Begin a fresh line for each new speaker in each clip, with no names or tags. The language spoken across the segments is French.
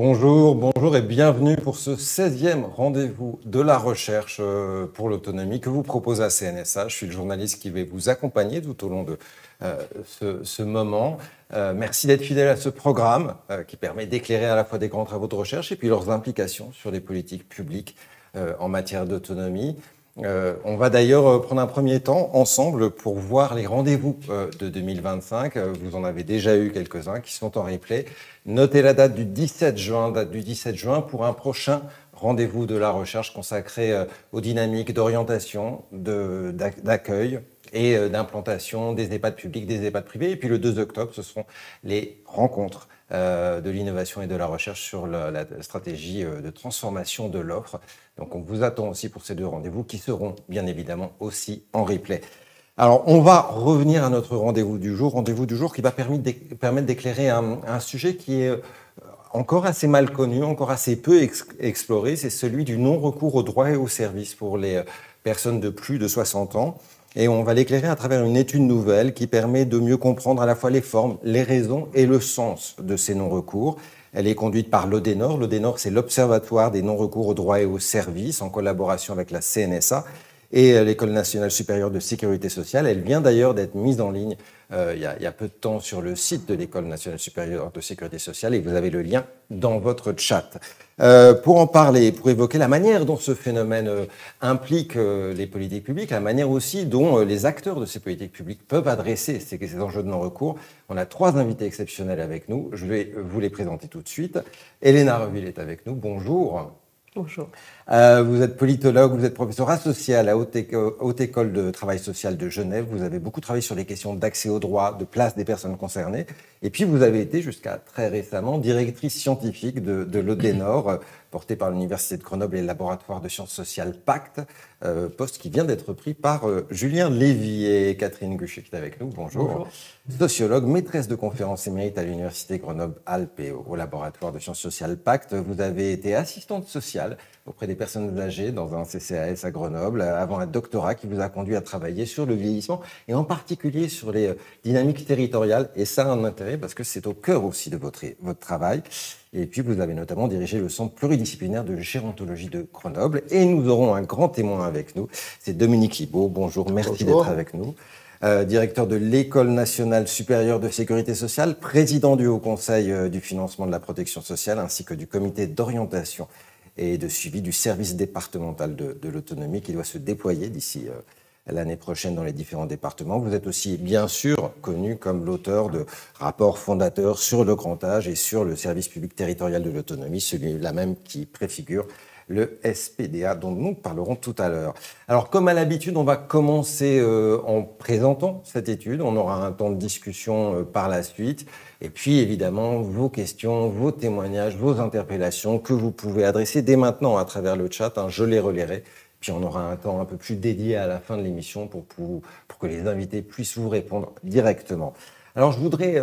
Bonjour et bienvenue pour ce 16e rendez-vous de la recherche pour l'autonomie que vous propose la CNSA. Je suis le journaliste qui va vous accompagner tout au long de ce moment. Merci d'être fidèle à ce programme qui permet d'éclairer à la fois des grands travaux de recherche et puis leurs implications sur les politiques publiques en matière d'autonomie. On va d'ailleurs prendre un premier temps ensemble pour voir les rendez-vous de 2025. Vous en avez déjà eu quelques-uns qui sont en replay. Notez la date du 17 juin pour un prochain rendez-vous de la recherche consacré aux dynamiques d'orientation, d'accueil et d'implantation des EHPAD publics, des EHPAD privés. Et puis le 2 octobre, ce seront les rencontres de l'innovation et de la recherche sur la stratégie de transformation de l'offre. Donc on vous attend aussi pour ces deux rendez-vous qui seront bien évidemment aussi en replay. Alors on va revenir à notre rendez-vous du jour qui va permettre d'éclairer un sujet qui est encore assez mal connu, encore assez peu exploré, c'est celui du non-recours aux droits et aux services pour les personnes de plus de 60 ans. Et on va l'éclairer à travers une étude nouvelle qui permet de mieux comprendre à la fois les formes, les raisons et le sens de ces non-recours. Elle est conduite par l'Odenor. L'Odenor, c'est l'Observatoire des non-recours aux droits et aux services en collaboration avec la CNSA et l'École nationale supérieure de sécurité sociale. Elle vient d'ailleurs d'être mise en ligne il y a peu de temps sur le site de l'École nationale supérieure de sécurité sociale et vous avez le lien dans votre chat. Pour en parler, pour évoquer la manière dont ce phénomène implique les politiques publiques, la manière aussi dont les acteurs de ces politiques publiques peuvent adresser ces enjeux de non-recours, on a trois invités exceptionnels avec nous. Je vais vous les présenter tout de suite. Elena Reville est avec nous. Bonjour.
Bonjour.
Vous êtes politologue, vous êtes professeur associé à la Haute École de Travail Social de Genève. Vous avez beaucoup travaillé sur les questions d'accès aux droits, de place des personnes concernées. Et puis vous avez été jusqu'à très récemment directrice scientifique de l'Odenor, portée par l'Université de Grenoble et le laboratoire de sciences sociales Pacte, poste qui vient d'être pris par Julien Lévy et Catherine Guchet qui est avec nous. Bonjour.
Bonjour.
Sociologue, maîtresse de conférences émérite à l'Université Grenoble-Alpes et au laboratoire de sciences sociales Pacte. Vous avez été assistante sociale auprès des personnes âgées dans un CCAS à Grenoble, avant un doctorat qui vous a conduit à travailler sur le vieillissement et en particulier sur les dynamiques territoriales. Et ça a un intérêt parce que c'est au cœur aussi de votre travail. Et puis vous avez notamment dirigé le centre pluridisciplinaire de gérontologie de Grenoble. Et nous aurons un grand témoin avec nous, c'est Dominique Libaud. Bonjour, merci d'être avec nous. Directeur de l'École nationale supérieure de sécurité sociale, président du Haut Conseil du financement de la protection sociale, ainsi que du comité d'orientation et de suivi du service départemental de l'autonomie qui doit se déployer d'ici l'année prochaine dans les différents départements. Vous êtes aussi bien sûr connu comme l'auteur de rapports fondateurs sur le grand âge et sur le service public territorial de l'autonomie, celui-là même qui préfigure le SPDA dont nous parlerons tout à l'heure. Alors comme à l'habitude, on va commencer en présentant cette étude. On aura un temps de discussion par la suite. Et puis évidemment, vos questions, vos témoignages, vos interpellations que vous pouvez adresser dès maintenant à travers le chat. Je les relayerai. Puis on aura un temps un peu plus dédié à la fin de l'émission pour que les invités puissent vous répondre directement. Alors je voudrais,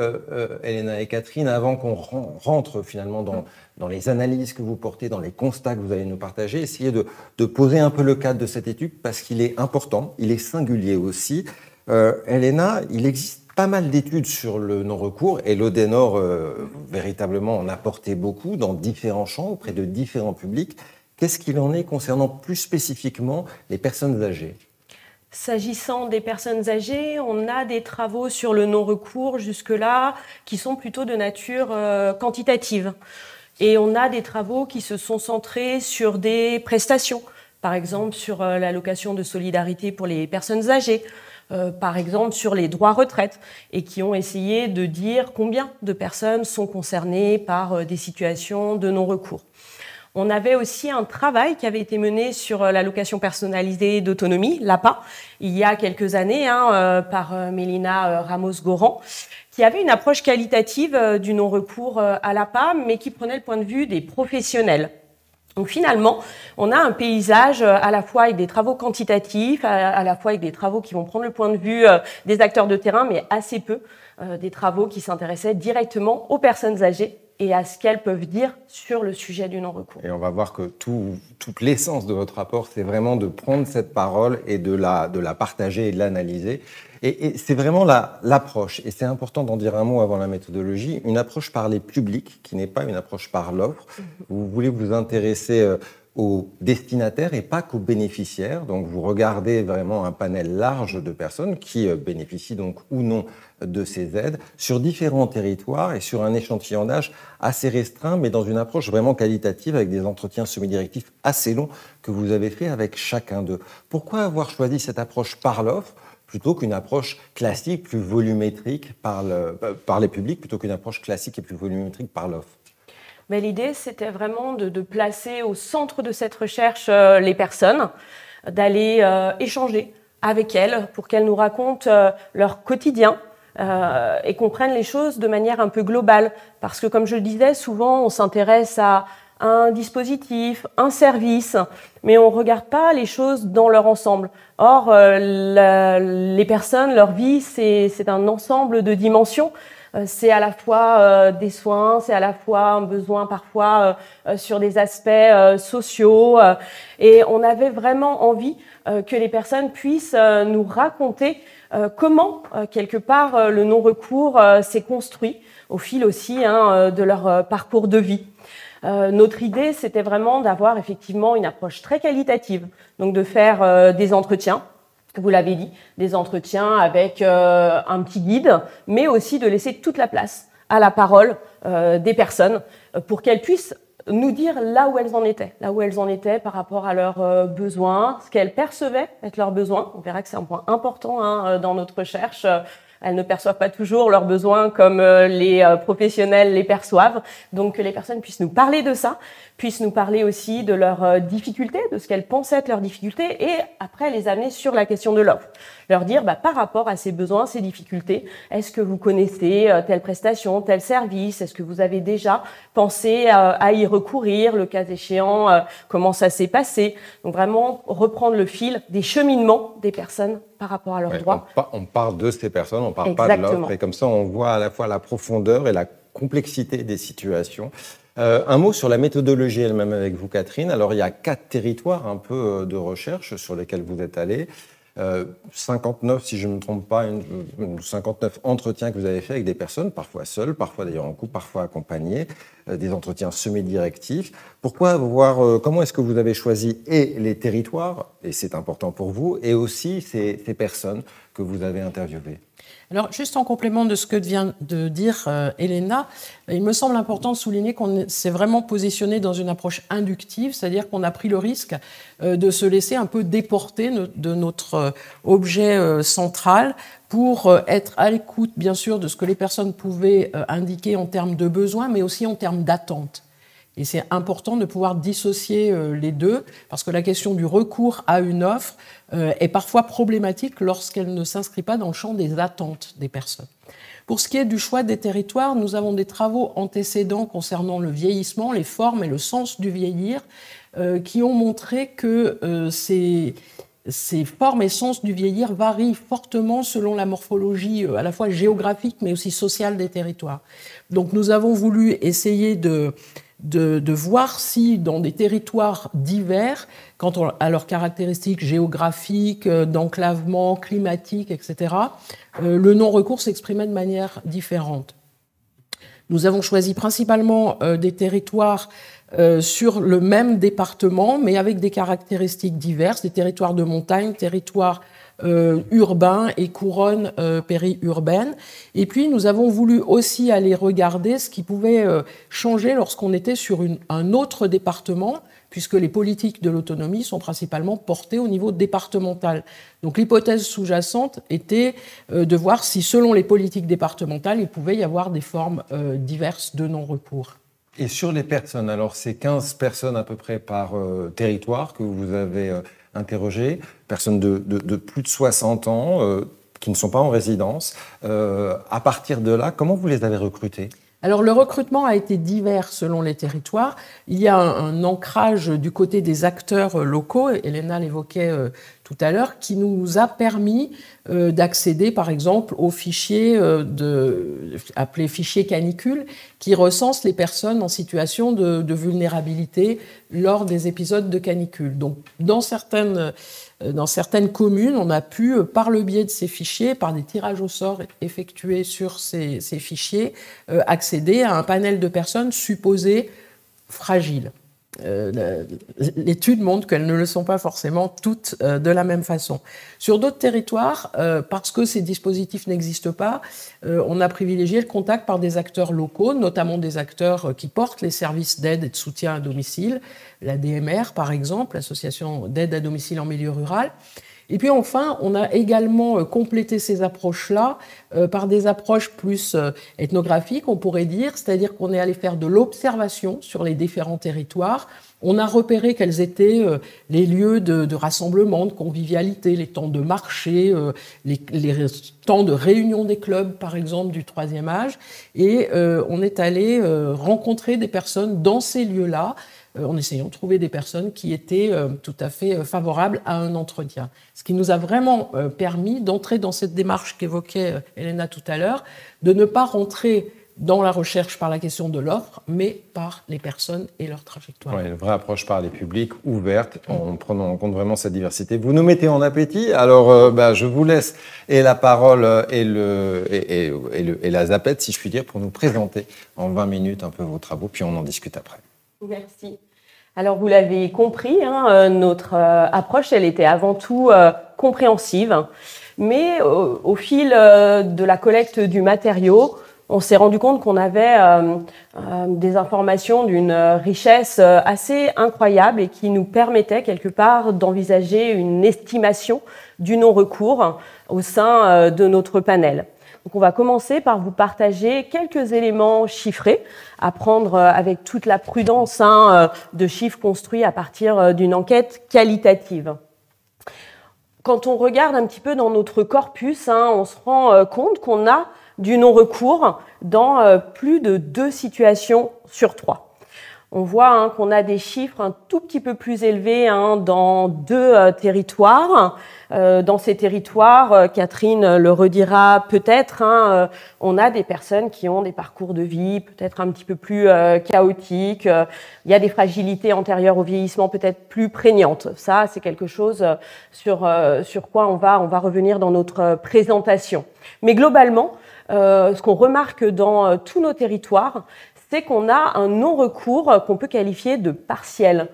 Elena et Catherine, avant qu'on rentre finalement dans les analyses que vous portez, dans les constats que vous allez nous partager, essayer de poser un peu le cadre de cette étude parce qu'il est important, il est singulier aussi. Elena, il existe pas mal d'études sur le non-recours et l'Odenor véritablement en a porté beaucoup dans différents champs, auprès de différents publics. Qu'est-ce qu'il en est concernant plus spécifiquement les personnes âgées ?
S'agissant des personnes âgées, on a des travaux sur le non-recours jusque-là qui sont plutôt de nature quantitative. Et on a des travaux qui se sont centrés sur des prestations, par exemple sur l'allocation de solidarité pour les personnes âgées, par exemple sur les droits retraite, et qui ont essayé de dire combien de personnes sont concernées par des situations de non-recours. On avait aussi un travail qui avait été mené sur l'allocation personnalisée d'autonomie, l'APA, il y a quelques années, par Mélina Ramos-Goran, qui avait une approche qualitative du non-recours à l'APA, mais qui prenait le point de vue des professionnels. Donc finalement, on a un paysage à la fois avec des travaux quantitatifs, à la fois avec des travaux qui vont prendre le point de vue des acteurs de terrain, mais assez peu des travaux qui s'intéressaient directement aux personnes âgées et à ce qu'elles peuvent dire sur le sujet du non-recours.
Et on va voir que toute l'essence de votre rapport, c'est vraiment de prendre cette parole et de la partager et de l'analyser. Et c'est vraiment l'approche, et c'est important d'en dire un mot avant la méthodologie, une approche par les publics qui n'est pas une approche par l'offre. Vous voulez vous intéresser aux destinataires et pas qu'aux bénéficiaires. Donc vous regardez vraiment un panel large de personnes qui bénéficient donc ou non de ces aides sur différents territoires et sur un échantillonnage assez restreint, mais dans une approche vraiment qualitative avec des entretiens semi-directifs assez longs que vous avez fait avec chacun d'eux. Pourquoi avoir choisi cette approche par l'offre plutôt qu'une approche classique plus volumétrique par les publics, plutôt qu'une approche classique et plus volumétrique par l'offre?
Mais l'idée, c'était vraiment de placer au centre de cette recherche les personnes, d'aller échanger avec elles pour qu'elles nous racontent leur quotidien et comprennent les choses de manière un peu globale. Parce que, comme je le disais, souvent, on s'intéresse à un dispositif, un service, mais on ne regarde pas les choses dans leur ensemble. Or, les personnes, leur vie, c'est un ensemble de dimensions. C'est à la fois des soins, c'est à la fois un besoin parfois sur des aspects sociaux. Et on avait vraiment envie que les personnes puissent nous raconter comment, quelque part, le non-recours s'est construit au fil aussi de leur parcours de vie. Notre idée, c'était vraiment d'avoir effectivement une approche très qualitative, donc de faire des entretiens, vous l'avez dit, des entretiens avec un petit guide, mais aussi de laisser toute la place à la parole des personnes pour qu'elles puissent nous dire là où elles en étaient par rapport à leurs besoins, ce qu'elles percevaient être leurs besoins. On verra que c'est un point important dans notre recherche. Elles ne perçoivent pas toujours leurs besoins comme les professionnels les perçoivent. Donc que les personnes puissent nous parler de ça, puissent nous parler aussi de leurs difficultés, de ce qu'elles pensaient être leurs difficultés, et après les amener sur la question de l'offre. Leur dire, par rapport à ces besoins, ces difficultés, est-ce que vous connaissez telle prestation, tel service? Est-ce que vous avez déjà pensé à y recourir? Le cas échéant, comment ça s'est passé? Donc vraiment reprendre le fil des cheminements des personnes par rapport à leurs droits.
On parle de ces personnes, on ne parle pas de l'offre. Et comme ça, on voit à la fois la profondeur et la complexité des situations. Un mot sur la méthodologie elle-même avec vous, Catherine. Alors, il y a 4 territoires un peu de recherche sur lesquels vous êtes allés. 59, si je ne me trompe pas, 59 entretiens que vous avez fait avec des personnes, parfois seules, parfois d'ailleurs en couple, parfois accompagnées, des entretiens semi-directifs. Comment est-ce que vous avez choisi et les territoires, et c'est important pour vous, et aussi ces personnes que vous avez interviewées?
Alors, juste en complément de ce que vient de dire Elena, il me semble important de souligner qu'on s'est vraiment positionné dans une approche inductive, c'est-à-dire qu'on a pris le risque de se laisser un peu déporter de notre objet central pour être à l'écoute, bien sûr, de ce que les personnes pouvaient indiquer en termes de besoins, mais aussi en termes d'attente. Et c'est important de pouvoir dissocier les deux, parce que la question du recours à une offre est parfois problématique lorsqu'elle ne s'inscrit pas dans le champ des attentes des personnes. Pour ce qui est du choix des territoires, nous avons des travaux antécédents concernant le vieillissement, les formes et le sens du vieillir, qui ont montré que ces formes et sens du vieillir varient fortement selon la morphologie à la fois géographique mais aussi sociale des territoires. Donc nous avons voulu essayer de voir si dans des territoires divers, quant à leurs caractéristiques géographiques, d'enclavement, climatique, etc., le non-recours s'exprimait de manière différente. Nous avons choisi principalement des territoires sur le même département, mais avec des caractéristiques diverses, des territoires de montagne, territoires urbains et couronnes périurbaines. Et puis, nous avons voulu aussi aller regarder ce qui pouvait changer lorsqu'on était sur un autre département, puisque les politiques de l'autonomie sont principalement portées au niveau départemental. Donc, l'hypothèse sous-jacente était de voir si, selon les politiques départementales, il pouvait y avoir des formes diverses de non-recours.
Et sur les personnes, alors c'est 15 personnes à peu près par territoire que vous avez interrogées, personnes de plus de 60 ans qui ne sont pas en résidence. À partir de là, comment vous les avez recrutées ?
Alors, le recrutement a été divers selon les territoires. Il y a un ancrage du côté des acteurs locaux. Elena l'évoquait tout à l'heure, qui nous a permis d'accéder, par exemple, au fichier appelé fichier canicule, qui recense les personnes en situation de vulnérabilité lors des épisodes de canicule. Donc, dans certaines communes, on a pu, par le biais de ces fichiers, par des tirages au sort effectués sur ces fichiers, accéder à un panel de personnes supposées fragiles. L'étude montre qu'elles ne le sont pas forcément toutes de la même façon. Sur d'autres territoires, parce que ces dispositifs n'existent pas, on a privilégié le contact par des acteurs locaux, notamment des acteurs qui portent les services d'aide et de soutien à domicile, la DMR par exemple, l'association d'aide à domicile en milieu rural. Et puis enfin, on a également complété ces approches-là par des approches plus ethnographiques, on pourrait dire, c'est-à-dire qu'on est allé faire de l'observation sur les différents territoires. On a repéré quels étaient les lieux de rassemblement, de convivialité, les temps de marché, les temps de réunion des clubs, par exemple, du troisième âge. Et on est allé rencontrer des personnes dans ces lieux-là, en essayant de trouver des personnes qui étaient tout à fait favorables à un entretien. Ce qui nous a vraiment permis d'entrer dans cette démarche qu'évoquait Elena tout à l'heure, de ne pas rentrer dans la recherche par la question de l'offre, mais par les personnes et leur trajectoire.
Oui, une vraie approche par les publics, ouverte, en prenant en compte vraiment cette diversité. Vous nous mettez en appétit, alors je vous laisse et la parole et la zapette, si je puis dire, pour nous présenter en 20 minutes un peu vos travaux, puis on en discute après.
Merci. Alors, vous l'avez compris, notre approche, elle était avant tout compréhensive. Mais au fil de la collecte du matériau, on s'est rendu compte qu'on avait des informations d'une richesse assez incroyable et qui nous permettait quelque part d'envisager une estimation du non-recours au sein de notre panel. Donc on va commencer par vous partager quelques éléments chiffrés, à prendre avec toute la prudence de chiffres construits à partir d'une enquête qualitative. Quand on regarde un petit peu dans notre corpus, on se rend compte qu'on a du non-recours dans plus de 2 situations sur 3. On voit qu'on a des chiffres un tout petit peu plus élevés dans 2 territoires. Dans ces territoires, Catherine le redira peut-être, on a des personnes qui ont des parcours de vie peut-être un petit peu plus chaotiques. Il y a des fragilités antérieures au vieillissement peut-être plus prégnantes. Ça, c'est quelque chose sur quoi on va revenir dans notre présentation. Mais globalement, ce qu'on remarque dans tous nos territoires, c'est qu'on a un non-recours qu'on peut qualifier de partiel.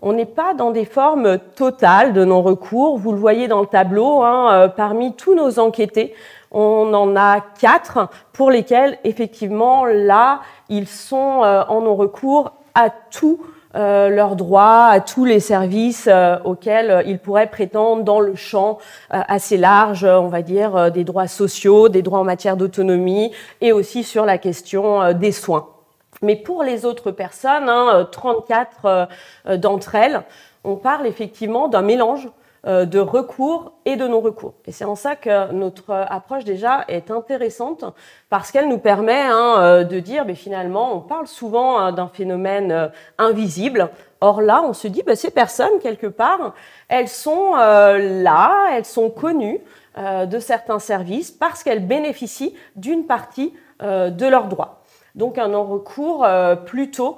On n'est pas dans des formes totales de non-recours. Vous le voyez dans le tableau, parmi tous nos enquêtés, on en a 4 pour lesquels, effectivement, là, ils sont en non-recours à tous leurs droits, à tous les services auxquels ils pourraient prétendre dans le champ assez large, on va dire, des droits sociaux, des droits en matière d'autonomie et aussi sur la question des soins. Mais pour les autres personnes, 34 d'entre elles, on parle effectivement d'un mélange de recours et de non-recours. Et c'est en ça que notre approche déjà est intéressante parce qu'elle nous permet de dire, finalement, on parle souvent d'un phénomène invisible. Or là, on se dit, ces personnes, quelque part, elles sont là, elles sont connues de certains services parce qu'elles bénéficient d'une partie de leurs droits. Donc un non-recours plutôt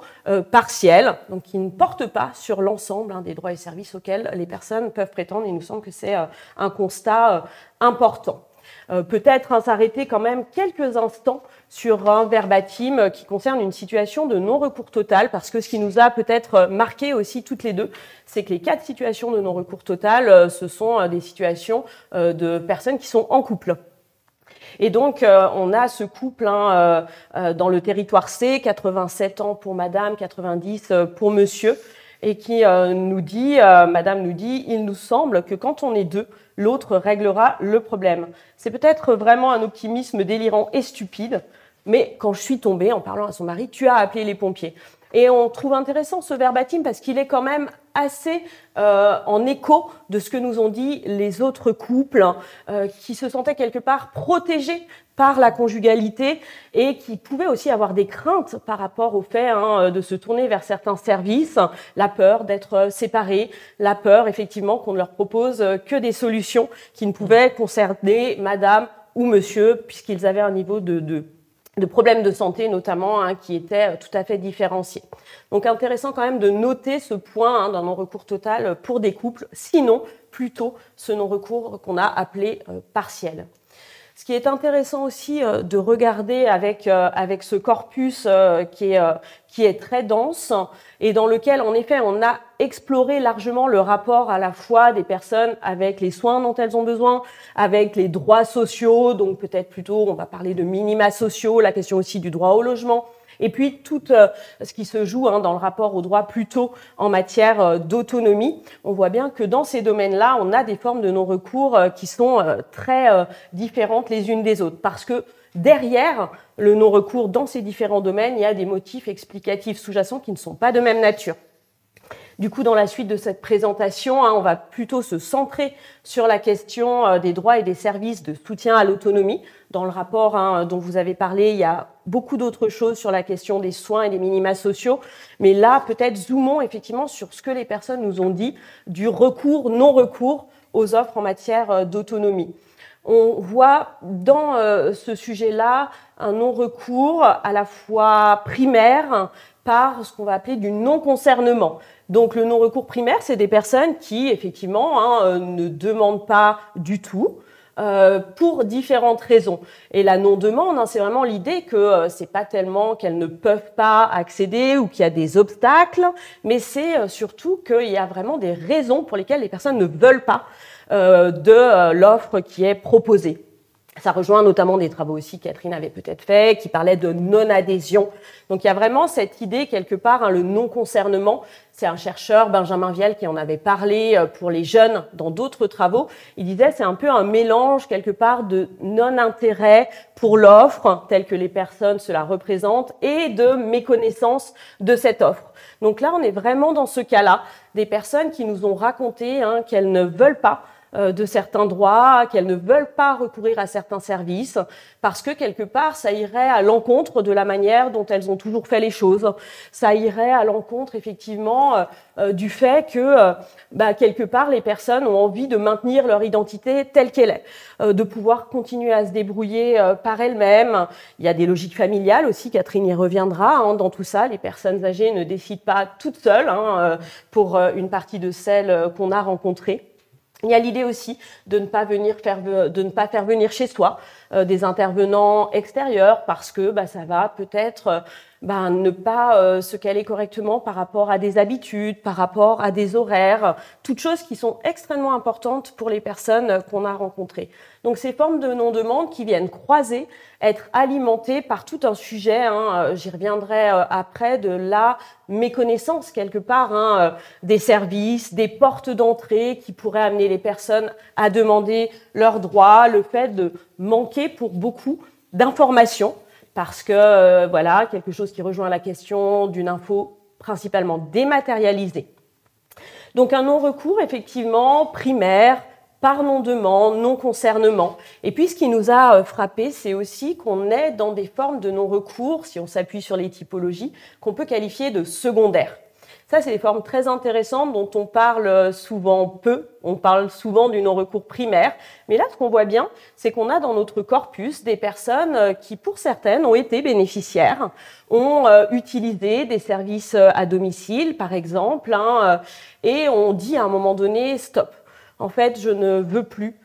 partiel, donc qui ne porte pas sur l'ensemble des droits et services auxquels les personnes peuvent prétendre. Il nous semble que c'est un constat important. Peut-être s'arrêter quand même quelques instants sur un verbatim qui concerne une situation de non-recours total, parce que ce qui nous a peut-être marqué aussi toutes les deux, c'est que les 4 situations de non-recours total, ce sont des situations de personnes qui sont en couple. Et donc, on a ce couple dans le territoire C, 87 ans pour madame, 90 pour monsieur, et qui nous dit, madame nous dit, il nous semble que quand on est 2, l'autre réglera le problème. C'est peut-être vraiment un optimisme délirant et stupide, mais quand je suis tombée en parlant à son mari, tu as appelé les pompiers. Et on trouve intéressant ce verbatim parce qu'il est quand même assez en écho de ce que nous ont dit les autres couples qui se sentaient quelque part protégés par la conjugalité et qui pouvaient aussi avoir des craintes par rapport au fait de se tourner vers certains services, la peur d'être séparés, la peur effectivement qu'on ne leur propose que des solutions qui ne pouvaient concerner madame ou monsieur puisqu'ils avaient un niveau de problèmes de santé notamment qui étaient tout à fait différenciés. Donc intéressant quand même de noter ce point d'un non-recours total pour des couples, sinon plutôt ce non-recours qu'on a appelé partiel. Ce qui est intéressant aussi de regarder avec ce corpus qui est très dense et dans lequel, en effet, on a exploré largement le rapport à la fois des personnes avec les soins dont elles ont besoin, avec les droits sociaux, donc peut-être plutôt, on va parler de minima sociaux, la question aussi du droit au logement, et puis tout ce qui se joue dans le rapport au droit plutôt en matière d'autonomie. On voit bien que dans ces domaines-là, on a des formes de non-recours qui sont très différentes les unes des autres. Parce que derrière le non-recours dans ces différents domaines, il y a des motifs explicatifs sous-jacents qui ne sont pas de même nature. Du coup, dans la suite de cette présentation, on va plutôt se centrer sur la question des droits et des services de soutien à l'autonomie. Dans le rapport dont vous avez parlé, il y a beaucoup d'autres choses sur la question des soins et des minima sociaux. Mais là, peut-être zoomons effectivement sur ce que les personnes nous ont dit du recours, non-recours aux offres en matière d'autonomie. On voit dans ce sujet-là un non-recours à la fois primaire par ce qu'on va appeler du non-concernement. Donc le non-recours primaire, c'est des personnes qui, effectivement, ne demandent pas du tout pour différentes raisons. Et la non-demande, c'est vraiment l'idée que c'est pas tellement qu'elles ne peuvent pas accéder ou qu'il y a des obstacles, mais c'est surtout qu'il y a vraiment des raisons pour lesquelles les personnes ne veulent pas de l'offre qui est proposée. Ça rejoint notamment des travaux aussi Catherine avait peut-être fait, qui parlaient de non-adhésion. Donc il y a vraiment cette idée quelque part, le non-concernement. C'est un chercheur, Benjamin Vielle, qui en avait parlé pour les jeunes dans d'autres travaux. Il disait c'est un peu un mélange quelque part de non-intérêt pour l'offre, telle que les personnes se la représentent, et de méconnaissance de cette offre. Donc là, on est vraiment dans ce cas-là, des personnes qui nous ont raconté qu'elles ne veulent pas de certains droits, qu'elles ne veulent pas recourir à certains services, parce que quelque part, ça irait à l'encontre de la manière dont elles ont toujours fait les choses. Ça irait à l'encontre, effectivement, du fait que, quelque part, les personnes ont envie de maintenir leur identité telle qu'elle est, de pouvoir continuer à se débrouiller par elles-mêmes. Il y a des logiques familiales aussi, Catherine y reviendra, dans tout ça. Les personnes âgées ne décident pas toutes seules, pour une partie de celles qu'on a rencontrées. Il y a l'idée aussi de ne pas faire venir chez soi des intervenants extérieurs parce que ça va peut-être ne pas se caler correctement par rapport à des habitudes, par rapport à des horaires, toutes choses qui sont extrêmement importantes pour les personnes qu'on a rencontrées. Donc ces formes de non-demande qui viennent croiser, être alimentées par tout un sujet, j'y reviendrai après, de la méconnaissance quelque part des services, des portes d'entrée qui pourraient amener les personnes à demander leurs droits, le fait de manquer pour beaucoup d'informations, parce que quelque chose qui rejoint la question d'une info principalement dématérialisée. Donc un non-recours effectivement primaire, par non-demande, non-concernement. Et puis ce qui nous a frappé, c'est aussi qu'on est dans des formes de non-recours, si on s'appuie sur les typologies, qu'on peut qualifier de secondaires. Ça, c'est des formes très intéressantes dont on parle souvent peu. On parle souvent du non-recours primaire. Mais là, ce qu'on voit bien, c'est qu'on a dans notre corpus des personnes qui, pour certaines, ont été bénéficiaires, ont utilisé des services à domicile, par exemple, et on dit à un moment donné « stop ». En fait, je ne veux plus.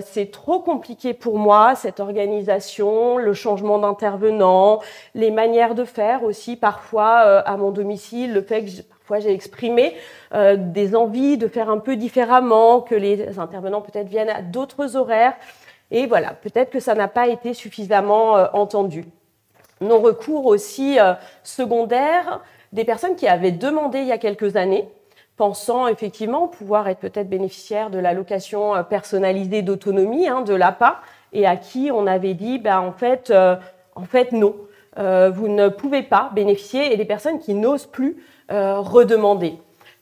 C'est trop compliqué pour moi, cette organisation, le changement d'intervenant, les manières de faire aussi parfois à mon domicile, le fait que parfois j'ai exprimé des envies de faire un peu différemment, que les intervenants peut-être viennent à d'autres horaires. Et voilà, peut-être que ça n'a pas été suffisamment entendu. Non-recours aussi secondaire, des personnes qui avaient demandé il y a quelques années, pensant effectivement pouvoir être peut-être bénéficiaire de l'allocation personnalisée d'autonomie, de l'APA, et à qui on avait dit, en fait non, vous ne pouvez pas bénéficier, et des personnes qui n'osent plus redemander.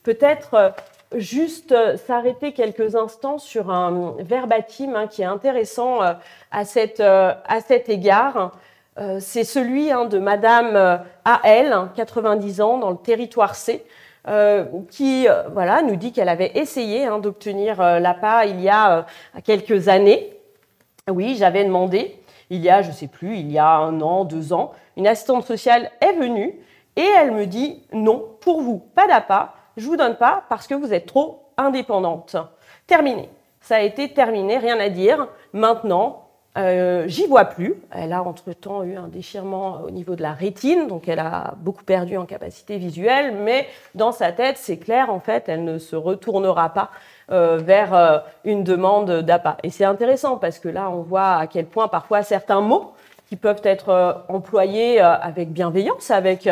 peut-être juste s'arrêter quelques instants sur un verbatim qui est intéressant à cet égard. C'est celui de Madame A.L., 90 ans, dans le territoire C, qui nous dit qu'elle avait essayé d'obtenir l'APA il y a quelques années. Oui, j'avais demandé, il y a 1 an, 2 ans, une assistante sociale est venue et elle me dit « Non, pour vous, pas d'APA, je ne vous donne pas parce que vous êtes trop indépendante. » Terminé. Ça a été terminé, rien à dire. Maintenant, j'y vois plus. Elle a entre-temps eu un déchirement au niveau de la rétine, donc elle a beaucoup perdu en capacité visuelle, mais dans sa tête, c'est clair, en fait, elle ne se retournera pas vers une demande d'APA. Et c'est intéressant parce que là, on voit à quel point parfois certains mots qui peuvent être employés avec bienveillance, avec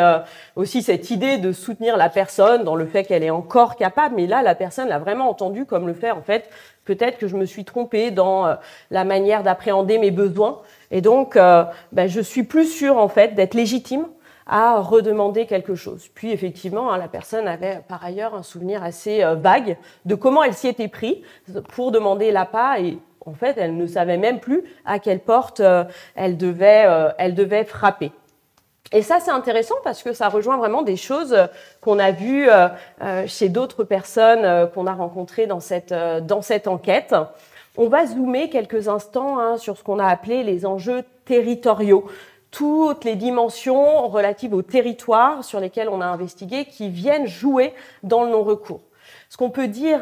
aussi cette idée de soutenir la personne dans le fait qu'elle est encore capable, mais là, la personne l'a vraiment entendu comme le fait, en fait, peut-être que je me suis trompée dans la manière d'appréhender mes besoins. Et donc, je suis plus sûre, en fait, d'être légitime à redemander quelque chose. Puis, effectivement, la personne avait par ailleurs un souvenir assez vague de comment elle s'y était prise pour demander l'APA et en fait, elle ne savait même plus à quelle porte elle devait frapper. Et ça, c'est intéressant parce que ça rejoint vraiment des choses qu'on a vues chez d'autres personnes qu'on a rencontrées dans cette enquête. On va zoomer quelques instants sur ce qu'on a appelé les enjeux territoriaux. Toutes les dimensions relatives au territoire sur lesquelles on a investigué qui viennent jouer dans le non-recours. Ce qu'on peut dire,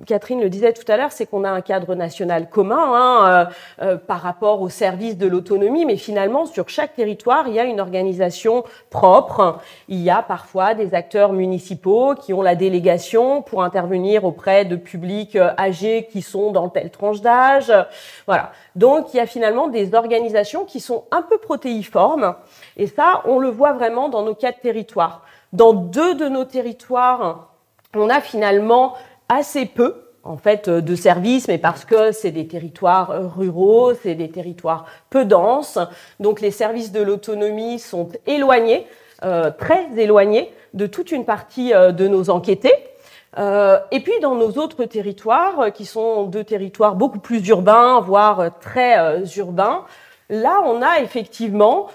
Catherine le disait tout à l'heure, c'est qu'on a un cadre national commun par rapport au service de l'autonomie, mais finalement, sur chaque territoire, il y a une organisation propre. Il y a parfois des acteurs municipaux qui ont la délégation pour intervenir auprès de publics âgés qui sont dans telle tranche d'âge. Voilà. Donc, il y a finalement des organisations qui sont un peu protéiformes, et ça, on le voit vraiment dans nos 4 territoires. Dans 2 de nos territoires, on a finalement assez peu en fait, de services, mais parce que c'est des territoires ruraux, c'est des territoires peu denses. Donc les services de l'autonomie sont éloignés, très éloignés de toute une partie de nos enquêtés. Et puis dans nos autres territoires, qui sont 2 territoires beaucoup plus urbains, voire très urbains, là on a effectivement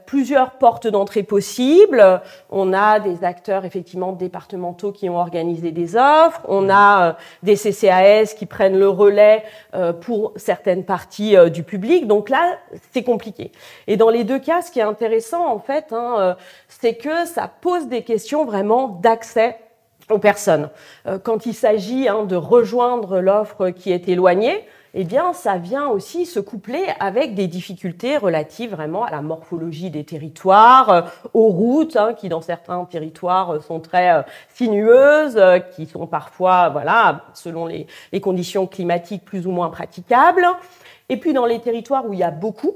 plusieurs portes d'entrée possibles. On a des acteurs effectivement départementaux qui ont organisé des offres. On a des CCAS qui prennent le relais pour certaines parties du public. Donc là, c'est compliqué. Et dans les 2 cas, ce qui est intéressant en fait, c'est que ça pose des questions vraiment d'accès aux personnes. Quand il s'agit de rejoindre l'offre qui est éloignée, eh bien, ça vient aussi se coupler avec des difficultés relatives vraiment à la morphologie des territoires, aux routes, qui dans certains territoires sont très sinueuses, qui sont parfois, selon les conditions climatiques plus ou moins praticables. Et puis dans les territoires où il y a beaucoup,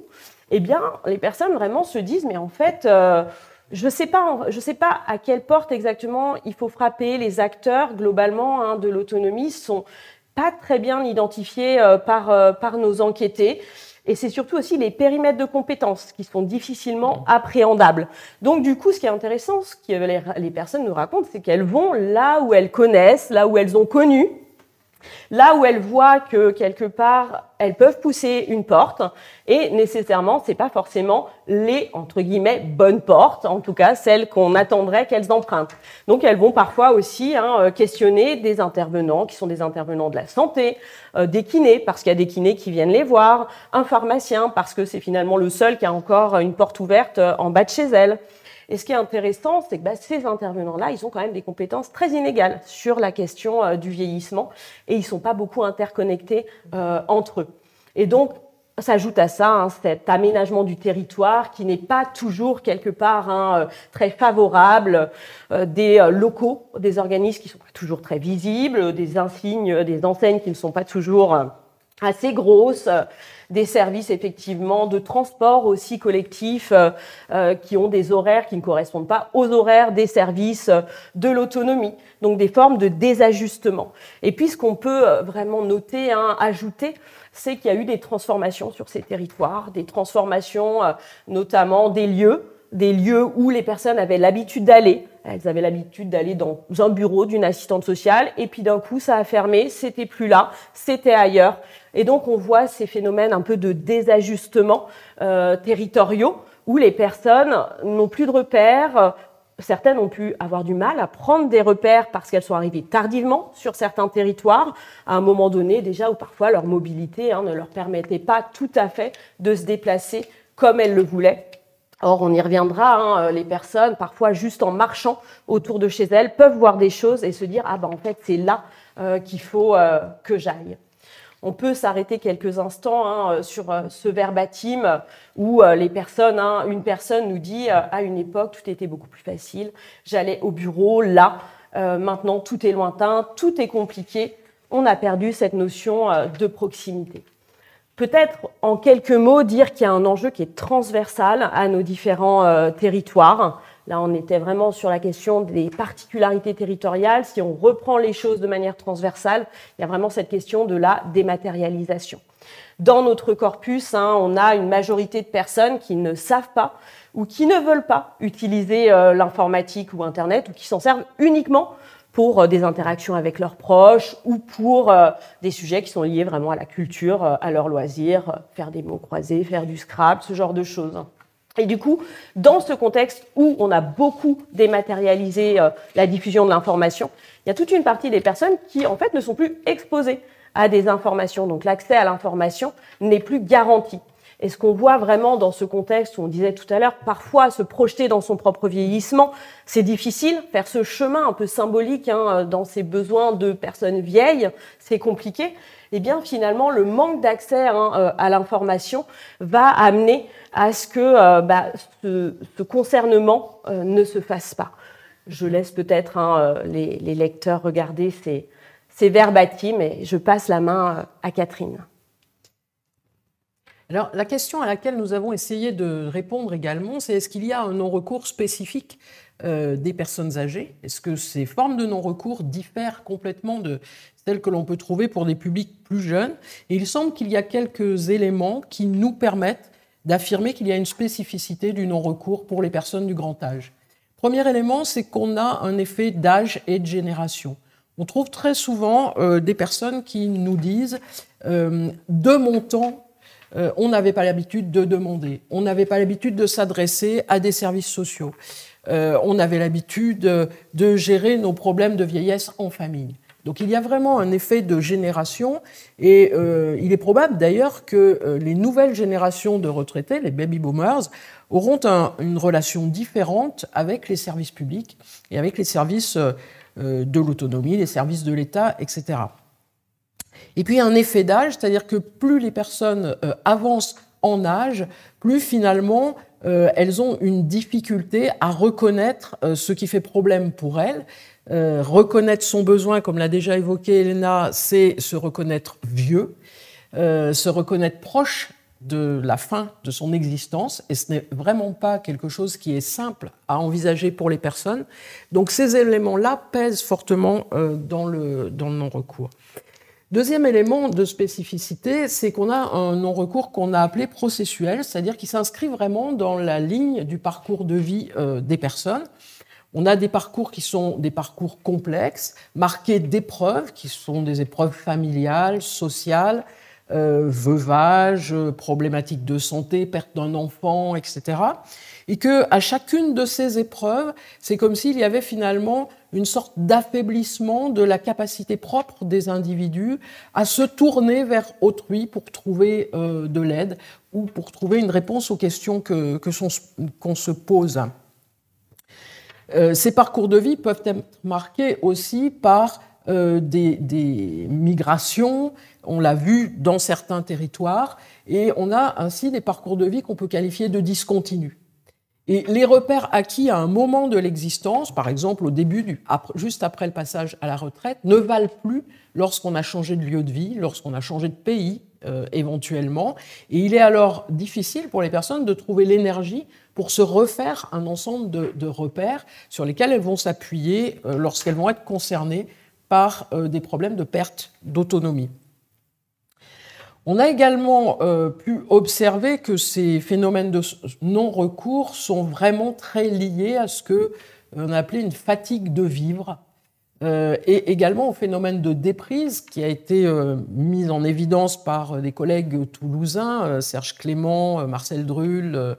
eh bien, les personnes vraiment se disent, mais en fait, je sais pas à quelle porte exactement il faut frapper. Les acteurs, globalement, de l'autonomie sont pas très bien identifiés par nos enquêtés. Et c'est surtout aussi les périmètres de compétences qui sont difficilement appréhendables. Donc, du coup, ce qui est intéressant, ce que les personnes nous racontent, c'est qu'elles vont là où elles connaissent, là où elles ont connu, là où elles voient que, quelque part, elles peuvent pousser une porte, et nécessairement, c'est pas forcément les, entre guillemets, bonnes portes, en tout cas, celles qu'on attendrait qu'elles empruntent. Donc, elles vont parfois aussi questionner des intervenants qui sont des intervenants de la santé, des kinés, parce qu'il y a des kinés qui viennent les voir, un pharmacien, parce que c'est finalement le seul qui a encore une porte ouverte en bas de chez elle. Et ce qui est intéressant, c'est que ces intervenants-là, ils ont quand même des compétences très inégales sur la question du vieillissement et ils ne sont pas beaucoup interconnectés entre eux. Et donc, s'ajoute à ça cet aménagement du territoire qui n'est pas toujours quelque part très favorable, des locaux, des organismes qui ne sont pas toujours très visibles, des insignes, des enseignes qui ne sont pas toujours assez grosses, des services effectivement de transport aussi collectifs qui ont des horaires qui ne correspondent pas aux horaires des services de l'autonomie, donc des formes de désajustement. Et puis ce qu'on peut vraiment noter, ajouter, c'est qu'il y a eu des transformations sur ces territoires, des transformations notamment des lieux, des lieux où les personnes avaient l'habitude d'aller. Elles avaient l'habitude d'aller dans un bureau d'une assistante sociale, et puis d'un coup, ça a fermé, c'était plus là, c'était ailleurs. Et donc, on voit ces phénomènes un peu de désajustement territoriaux, où les personnes n'ont plus de repères. Certaines ont pu avoir du mal à prendre des repères parce qu'elles sont arrivées tardivement sur certains territoires, à un moment donné déjà où parfois leur mobilité ne leur permettait pas tout à fait de se déplacer comme elles le voulaient. Or, on y reviendra, les personnes, parfois juste en marchant autour de chez elles, peuvent voir des choses et se dire « Ah ben en fait, c'est là qu'il faut que j'aille ». On peut s'arrêter quelques instants sur ce verbatim où une personne nous dit à une époque, tout était beaucoup plus facile, j'allais au bureau, là, maintenant tout est lointain, tout est compliqué, on a perdu cette notion de proximité. Peut-être en quelques mots dire qu'il y a un enjeu qui est transversal à nos différents territoires. Là, on était vraiment sur la question des particularités territoriales. Si on reprend les choses de manière transversale, il y a vraiment cette question de la dématérialisation. Dans notre corpus, on a une majorité de personnes qui ne savent pas ou qui ne veulent pas utiliser l'informatique ou Internet ou qui s'en servent uniquement pour des interactions avec leurs proches ou pour des sujets qui sont liés vraiment à la culture, à leurs loisirs, faire des mots croisés, faire du Scrabble, ce genre de choses. Et du coup, dans ce contexte où on a beaucoup dématérialisé la diffusion de l'information, il y a toute une partie des personnes qui, en fait, ne sont plus exposées à des informations. Donc, l'accès à l'information n'est plus garanti. Et ce qu'on voit vraiment dans ce contexte où on disait tout à l'heure, parfois se projeter dans son propre vieillissement, c'est difficile. Faire ce chemin un peu symbolique dans ses besoins de personnes vieilles, c'est compliqué. Eh bien, finalement, le manque d'accès à l'information va amener à ce que ce concernement ne se fasse pas. Je laisse peut-être les lecteurs regarder ces verbatims et je passe la main à Catherine.
Alors, la question à laquelle nous avons essayé de répondre également, c'est est-ce qu'il y a un non-recours spécifique des personnes âgées? Est-ce que ces formes de non-recours diffèrent complètement de celles que l'on peut trouver pour des publics plus jeunes? Et il semble qu'il y a quelques éléments qui nous permettent d'affirmer qu'il y a une spécificité du non-recours pour les personnes du grand âge. Premier élément, c'est qu'on a un effet d'âge et de génération. On trouve très souvent des personnes qui nous disent de mon temps, on n'avait pas l'habitude de demander, on n'avait pas l'habitude de s'adresser à des services sociaux, on avait l'habitude de gérer nos problèmes de vieillesse en famille. Donc il y a vraiment un effet de génération et il est probable d'ailleurs que les nouvelles générations de retraités, les baby boomers, auront une relation différente avec les services publics et avec les services de l'autonomie, les services de l'État, etc. Et puis un effet d'âge, c'est-à-dire que plus les personnes avancent en âge, plus finalement elles ont une difficulté à reconnaître ce qui fait problème pour elles. Reconnaître son besoin, comme l'a déjà évoqué Elena, c'est se reconnaître vieux, se reconnaître proche de la fin de son existence, et ce n'est vraiment pas quelque chose qui est simple à envisager pour les personnes. Donc ces éléments-là pèsent fortement dans le non-recours. Deuxième élément de spécificité, c'est qu'on a un non-recours qu'on a appelé processuel, c'est-à-dire qui s'inscrit vraiment dans la ligne du parcours de vie des personnes. On a des parcours qui sont des parcours complexes, marqués d'épreuves, qui sont des épreuves familiales, sociales, veuvage, problématiques de santé, perte d'un enfant, etc. Et qu'à chacune de ces épreuves, c'est comme s'il y avait finalement une sorte d'affaiblissement de la capacité propre des individus à se tourner vers autrui pour trouver de l'aide ou pour trouver une réponse aux questions qu'on se pose. Ces parcours de vie peuvent être marqués aussi par des migrations, on l'a vu dans certains territoires, et on a ainsi des parcours de vie qu'on peut qualifier de discontinus. Et les repères acquis à un moment de l'existence, par exemple au début, juste après le passage à la retraite, ne valent plus lorsqu'on a changé de lieu de vie, lorsqu'on a changé de pays éventuellement. Et il est alors difficile pour les personnes de trouver l'énergie pour se refaire un ensemble de repères sur lesquels elles vont s'appuyer lorsqu'elles vont être concernées par des problèmes de perte d'autonomie. On a également pu observer que ces phénomènes de non-recours sont vraiment très liés à ce qu'on appelait une fatigue de vivre, et également au phénomène de déprise qui a été mis en évidence par des collègues toulousains, Serge Clément, Marcel Drull,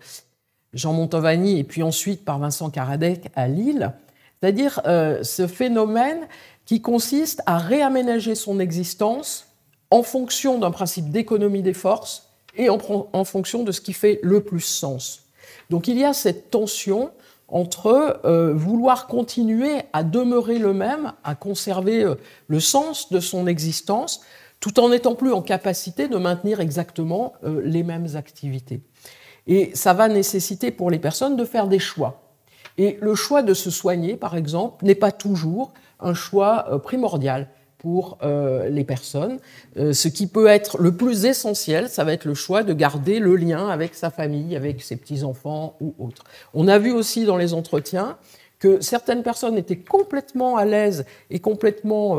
Jean Montovani, et puis ensuite par Vincent Karadec à Lille. C'est-à-dire ce phénomène qui consiste à réaménager son existence en fonction d'un principe d'économie des forces et en fonction de ce qui fait le plus sens. Donc il y a cette tension entre vouloir continuer à demeurer le même, à conserver le sens de son existence, tout en n'étant plus en capacité de maintenir exactement les mêmes activités. Et ça va nécessiter pour les personnes de faire des choix. Et le choix de se soigner, par exemple, n'est pas toujours un choix primordial pour les personnes. Ce qui peut être le plus essentiel, ça va être le choix de garder le lien avec sa famille, avec ses petits-enfants ou autres. On a vu aussi dans les entretiens que certaines personnes étaient complètement à l'aise et complètement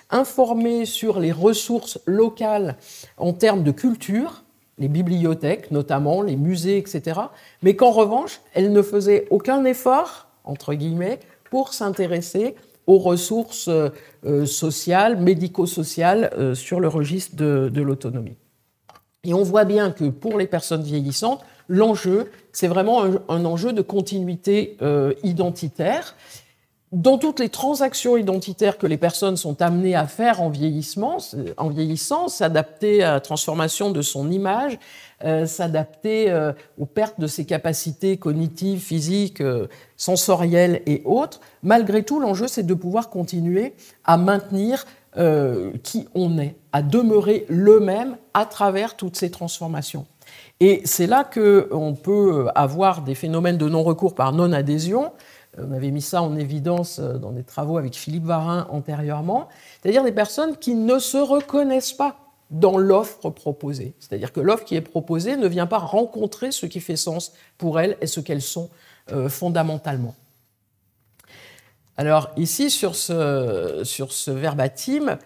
informées sur les ressources locales en termes de culture, les bibliothèques notamment, les musées, etc., mais qu'en revanche, elles ne faisaient aucun effort, entre guillemets, pour s'intéresser aux ressources sociales, médico-sociales sur le registre de l'autonomie. Et on voit bien que pour les personnes vieillissantes, l'enjeu, c'est vraiment un enjeu de continuité identitaire. Dans toutes les transactions identitaires que les personnes sont amenées à faire en vieillissant, s'adapter à la transformation de son image, s'adapter aux pertes de ses capacités cognitives, physiques, sensorielles et autres. Malgré tout, l'enjeu, c'est de pouvoir continuer à maintenir qui on est, à demeurer le même à travers toutes ces transformations. Et c'est là qu'on peut avoir des phénomènes de non-recours par non-adhésion. On avait mis ça en évidence dans des travaux avec Philippe Varin antérieurement, c'est-à-dire des personnes qui ne se reconnaissent pas dans l'offre proposée. C'est-à-dire que l'offre qui est proposée ne vient pas rencontrer ce qui fait sens pour elles et ce qu'elles sont fondamentalement. Alors ici, sur ce verbatim,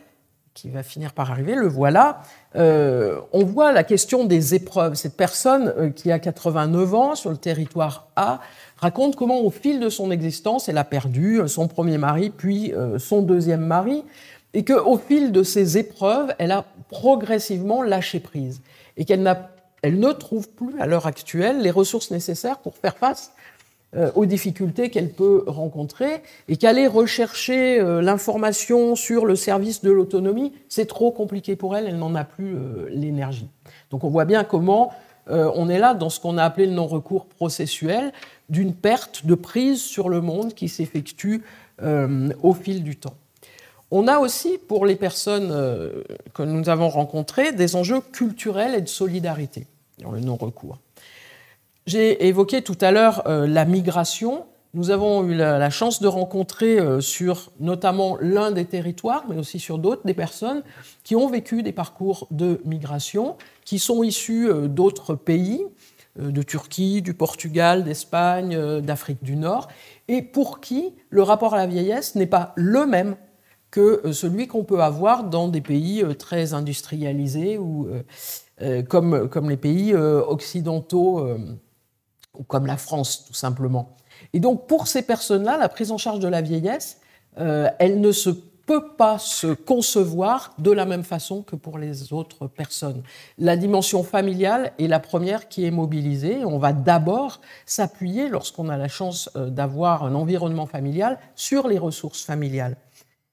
qui va finir par arriver, le voilà, on voit la question des épreuves. Cette personne qui a 89 ans sur le territoire A raconte comment au fil de son existence, elle a perdu son premier mari, puis son deuxième mari, et qu'au fil de ces épreuves, elle a progressivement lâché prise, et qu'elle ne trouve plus à l'heure actuelle les ressources nécessaires pour faire face aux difficultés qu'elle peut rencontrer, et qu'aller rechercher l'information sur le service de l'autonomie, c'est trop compliqué pour elle, elle n'en a plus l'énergie. Donc on voit bien comment on est là dans ce qu'on a appelé le non-recours processuel, d'une perte de prise sur le monde qui s'effectue au fil du temps. On a aussi, pour les personnes que nous avons rencontrées, des enjeux culturels et de solidarité dans le non-recours. J'ai évoqué tout à l'heure la migration. Nous avons eu la chance de rencontrer sur notamment l'un des territoires, mais aussi sur d'autres, des personnes qui ont vécu des parcours de migration, qui sont issus d'autres pays, de Turquie, du Portugal, d'Espagne, d'Afrique du Nord, et pour qui le rapport à la vieillesse n'est pas le même que celui qu'on peut avoir dans des pays très industrialisés ou comme les pays occidentaux, ou comme la France, tout simplement. Et donc, pour ces personnes-là, la prise en charge de la vieillesse, elle ne se peut pas se concevoir de la même façon que pour les autres personnes. La dimension familiale est la première qui est mobilisée. On va d'abord s'appuyer, lorsqu'on a la chance d'avoir un environnement familial, sur les ressources familiales.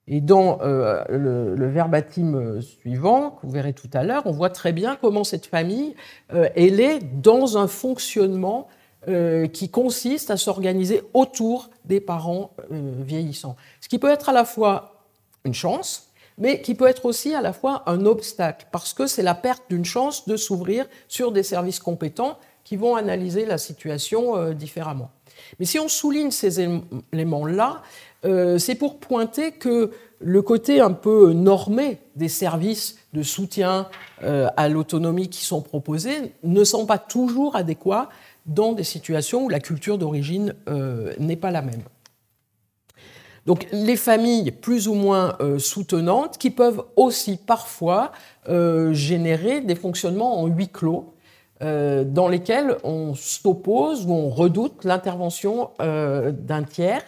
Et dans le verbatim suivant, que vous verrez tout à l'heure, on voit très bien comment cette famille, elle est dans un fonctionnement qui consiste à s'organiser autour des parents vieillissants. Ce qui peut être à la fois une chance, mais qui peut être aussi à la fois un obstacle, parce que c'est la perte d'une chance de s'ouvrir sur des services compétents qui vont analyser la situation différemment. Mais si on souligne ces éléments-là, c'est pour pointer que le côté un peu normé des services de soutien à l'autonomie qui sont proposés ne sont pas toujours adéquats dans des situations où la culture d'origine n'est pas la même. Donc les familles plus ou moins soutenantes qui peuvent aussi parfois générer des fonctionnements en huis clos dans lesquels on s'oppose ou on redoute l'intervention d'un tiers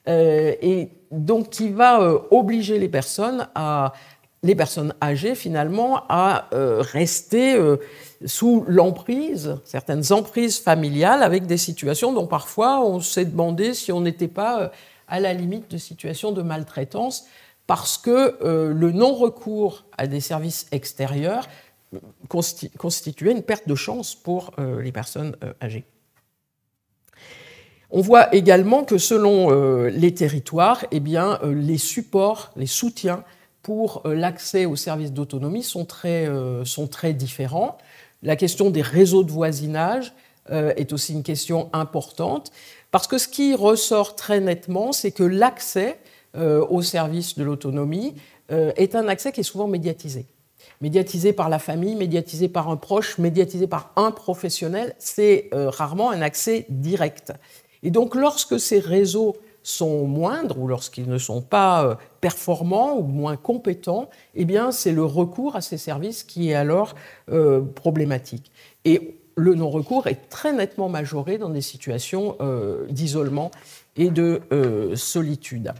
et donc qui va obliger les personnes âgées finalement à rester sous l'emprise, certaines emprises familiales avec des situations dont parfois on s'est demandé si on n'était pas à la limite de situations de maltraitance parce que le non-recours à des services extérieurs constituait une perte de chance pour les personnes âgées. On voit également que selon les territoires, eh bien, les supports, les soutiens pour l'accès aux services d'autonomie sont très différents. La question des réseaux de voisinage est aussi une question importante, parce que ce qui ressort très nettement, c'est que l'accès aux services de l'autonomie est un accès qui est souvent médiatisé. Médiatisé par la famille, médiatisé par un proche, médiatisé par un professionnel, c'est rarement un accès direct. Et donc lorsque ces réseaux sont moindres ou lorsqu'ils ne sont pas performants ou moins compétents, eh bien, c'est le recours à ces services qui est alors problématique. Et le non-recours est très nettement majoré dans des situations d'isolement et de solitude.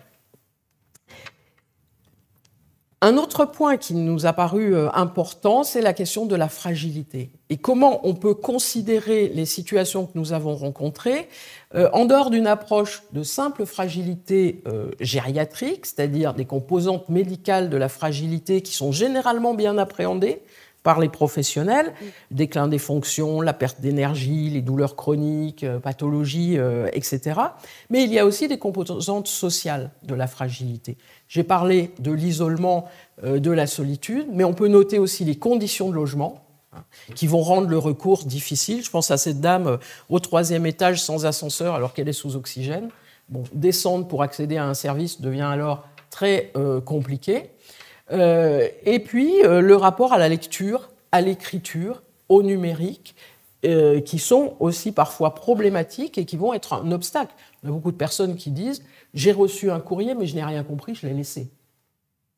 Un autre point qui nous a paru important, c'est la question de la fragilité. Et comment on peut considérer les situations que nous avons rencontrées en dehors d'une approche de simple fragilité gériatrique, c'est-à-dire des composantes médicales de la fragilité qui sont généralement bien appréhendées par les professionnels, déclin des fonctions, la perte d'énergie, les douleurs chroniques, pathologies, etc. Mais il y a aussi des composantes sociales de la fragilité. J'ai parlé de l'isolement, de la solitude, mais on peut noter aussi les conditions de logement qui vont rendre le recours difficile. Je pense à cette dame au 3e étage sans ascenseur alors qu'elle est sous oxygène. Bon, descendre pour accéder à un service devient alors très compliqué. Et puis le rapport à la lecture, à l'écriture, au numérique, qui sont aussi parfois problématiques et qui vont être un obstacle. On a beaucoup de personnes qui disent « j'ai reçu un courrier mais je n'ai rien compris, je l'ai laissé ».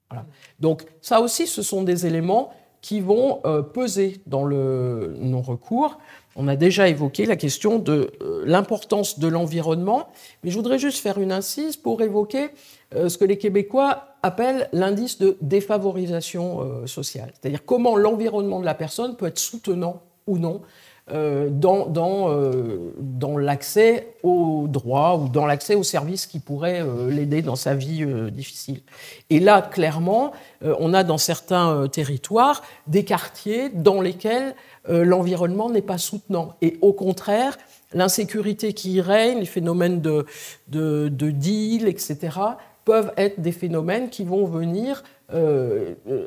Voilà. Donc ça aussi, ce sont des éléments qui vont peser dans le non-recours. On a déjà évoqué la question de l'importance de l'environnement, mais je voudrais juste faire une incise pour évoquer ce que les Québécois appellent l'indice de défavorisation sociale, c'est-à-dire comment l'environnement de la personne peut être soutenant ou non dans l'accès aux droits ou dans l'accès aux services qui pourraient l'aider dans sa vie difficile. Et là, clairement, on a dans certains territoires des quartiers dans lesquels l'environnement n'est pas soutenant. Et au contraire, l'insécurité qui y règne, les phénomènes de deal, etc., peuvent être des phénomènes qui vont venir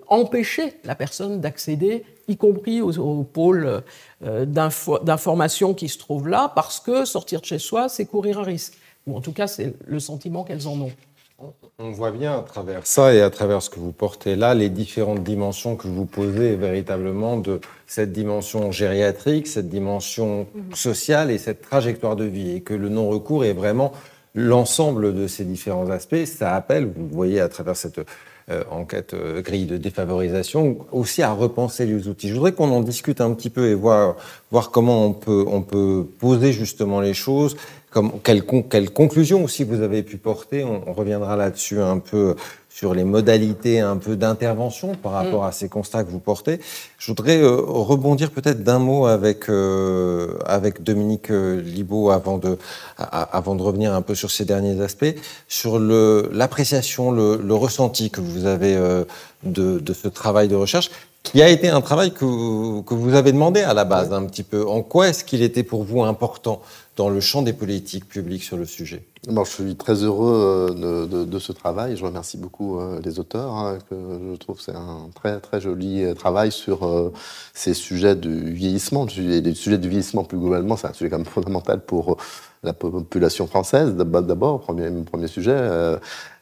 empêcher la personne d'accéder, y compris au pôle d'information qui se trouve là, parce que sortir de chez soi, c'est courir un risque. Ou en tout cas, c'est le sentiment qu'elles en ont.
On voit bien à travers ça et à travers ce que vous portez là, les différentes dimensions que vous posez véritablement de cette dimension gériatrique, cette dimension sociale et cette trajectoire de vie. Et que le non-recours est vraiment l'ensemble de ces différents aspects. Ça appelle, vous voyez à travers cette enquête grille de défavorisation, aussi à repenser les outils. Je voudrais qu'on en discute un petit peu et voir comment on peut poser justement les choses. Quelles conclusions aussi vous avez pu porter, on reviendra là-dessus un peu sur les modalités un peu d'intervention par rapport à ces constats que vous portez. Je voudrais rebondir peut-être d'un mot avec Dominique Libaud avant de revenir un peu sur ces derniers aspects, sur l'appréciation, le ressenti que vous avez de ce travail de recherche, qui a été un travail que vous avez demandé à la base un petit peu. En quoi est-ce qu'il était pour vous important dans le champ des politiques publiques sur le sujet?
Bon, je suis très heureux de ce travail. Je remercie beaucoup les auteurs, que je trouve que c'est un très, très joli travail sur ces sujets du vieillissement. Les sujets du vieillissement, plus globalement, c'est un sujet quand même fondamental pour la population française, d'abord, premier sujet.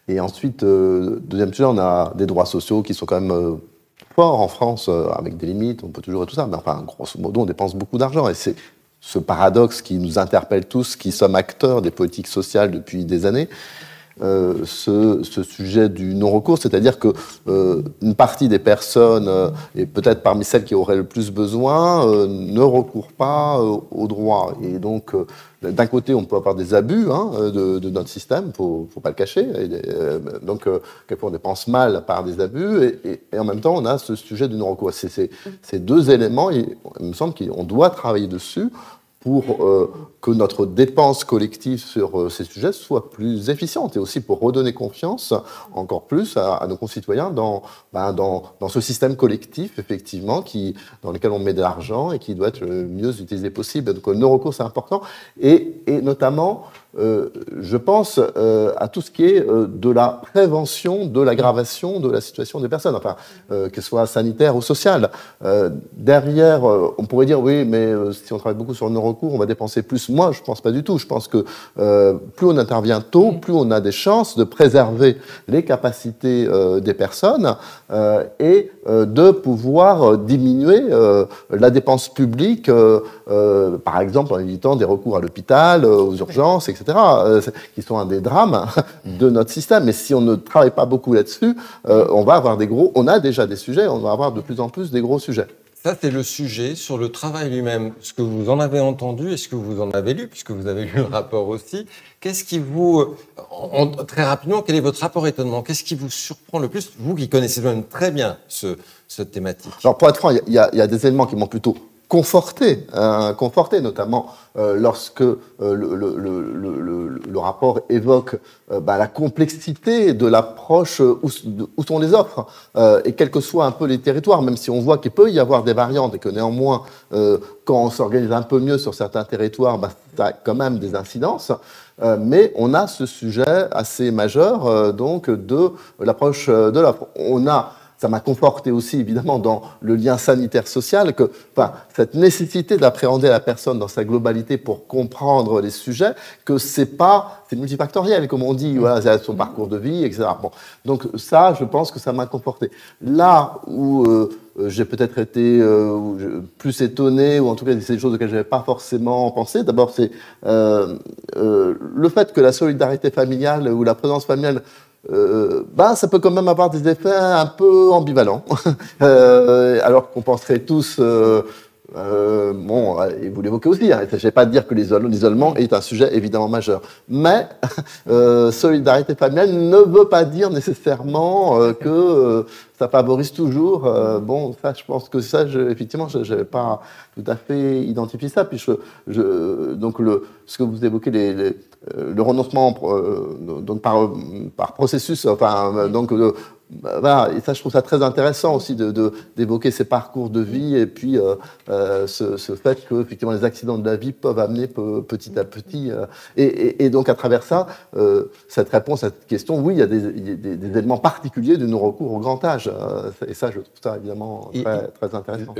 Et ensuite, deuxième sujet, on a des droits sociaux qui sont quand même forts en France, avec des limites, on peut toujours et tout ça. Mais enfin, grosso modo, on dépense beaucoup d'argent. Et c'est ce paradoxe qui nous interpelle tous, qui sommes acteurs des politiques sociales depuis des années. ce sujet du non-recours, c'est-à-dire que une partie des personnes, et peut-être parmi celles qui auraient le plus besoin, ne recourent pas au droit. Et donc, d'un côté, on peut avoir des abus de notre système, faut pas le cacher. Donc, quelquefois, on dépense mal par des abus, et en même temps, on a ce sujet du non-recours. Ces deux éléments, il me semble qu'on doit travailler dessus pour que notre dépense collective sur ces sujets soit plus efficiente, et aussi pour redonner confiance encore plus à nos concitoyens dans ce système collectif, effectivement, dans lequel on met de l'argent et qui doit être le mieux utilisé possible. Donc le non-recours, c'est important, et notamment, je pense à tout ce qui est de la prévention de l'aggravation de la situation des personnes, enfin, qu'elle soit sanitaire ou sociale. Derrière, on pourrait dire, oui, mais si on travaille beaucoup sur le non-recours, on va dépenser plus. Moi, je ne pense pas du tout. Je pense que plus on intervient tôt, plus on a des chances de préserver les capacités des personnes et de pouvoir diminuer la dépense publique, par exemple en évitant des recours à l'hôpital, aux urgences, etc., qui sont un des drames de notre système. Mais si on ne travaille pas beaucoup là-dessus, on va avoir on a déjà des sujets, on va avoir de plus en plus des gros sujets.
Ça, c'est le sujet sur le travail lui-même. Ce que vous en avez entendu et ce que vous en avez lu, puisque vous avez lu le rapport aussi, qu'est-ce qui vous... très rapidement, quel est votre rapport étonnement? Qu'est-ce qui vous surprend le plus, vous qui connaissez même très bien cette thématique?
Alors, pour être franc, il y a des éléments qui m'ont plutôt conforté, notamment lorsque le rapport évoque la complexité de l'approche où sont les offres, et quels que soient un peu les territoires, même si on voit qu'il peut y avoir des variantes et que néanmoins, quand on s'organise un peu mieux sur certains territoires, ça a quand même des incidences. Mais on a ce sujet assez majeur donc de l'approche de l'offre. Ça m'a conforté aussi, évidemment, dans le lien sanitaire-social, cette nécessité d'appréhender la personne dans sa globalité pour comprendre les sujets, que c'est multifactoriel, comme on dit, voilà, c'est son parcours de vie, etc. Bon. Donc ça, je pense que ça m'a conforté. Là où j'ai peut-être été plus étonné, ou en tout cas, c'est des choses auxquelles je n'avais pas forcément pensé. D'abord, c'est le fait que la solidarité familiale ou la présence familiale, ça peut quand même avoir des effets un peu ambivalents, alors qu'on penserait tous, et vous l'évoquez aussi, il ne s'agit pas de dire que l'isolement est un sujet évidemment majeur, mais solidarité familiale ne veut pas dire nécessairement que ça favorise toujours. Ça, je pense que ça, effectivement, je n'avais pas tout à fait identifié ça. Puis donc ce que vous évoquez, le renoncement donc par processus, et ça, je trouve ça très intéressant aussi d'évoquer ces parcours de vie, et puis ce fait que effectivement les accidents de la vie peuvent amener petit à petit, et donc à travers ça, cette réponse à cette question, oui, il y a des éléments particuliers du non-recours au grand âge, et ça, je trouve ça évidemment très intéressant.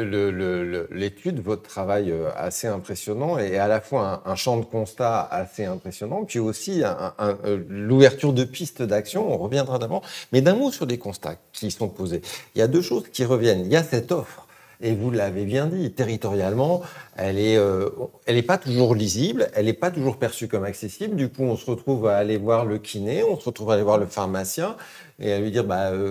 L'étude, votre travail assez impressionnant, et à la fois un champ de constat assez impressionnant, puis aussi l'ouverture de pistes d'action, on reviendra d'abord, mais d'un mot sur les constats qui sont posés. Il y a deux choses qui reviennent. Il y a cette offre, et vous l'avez bien dit, territorialement, elle est pas toujours lisible, elle n'est pas toujours perçue comme accessible. Du coup, on se retrouve à aller voir le kiné, on se retrouve à aller voir le pharmacien, et à lui dire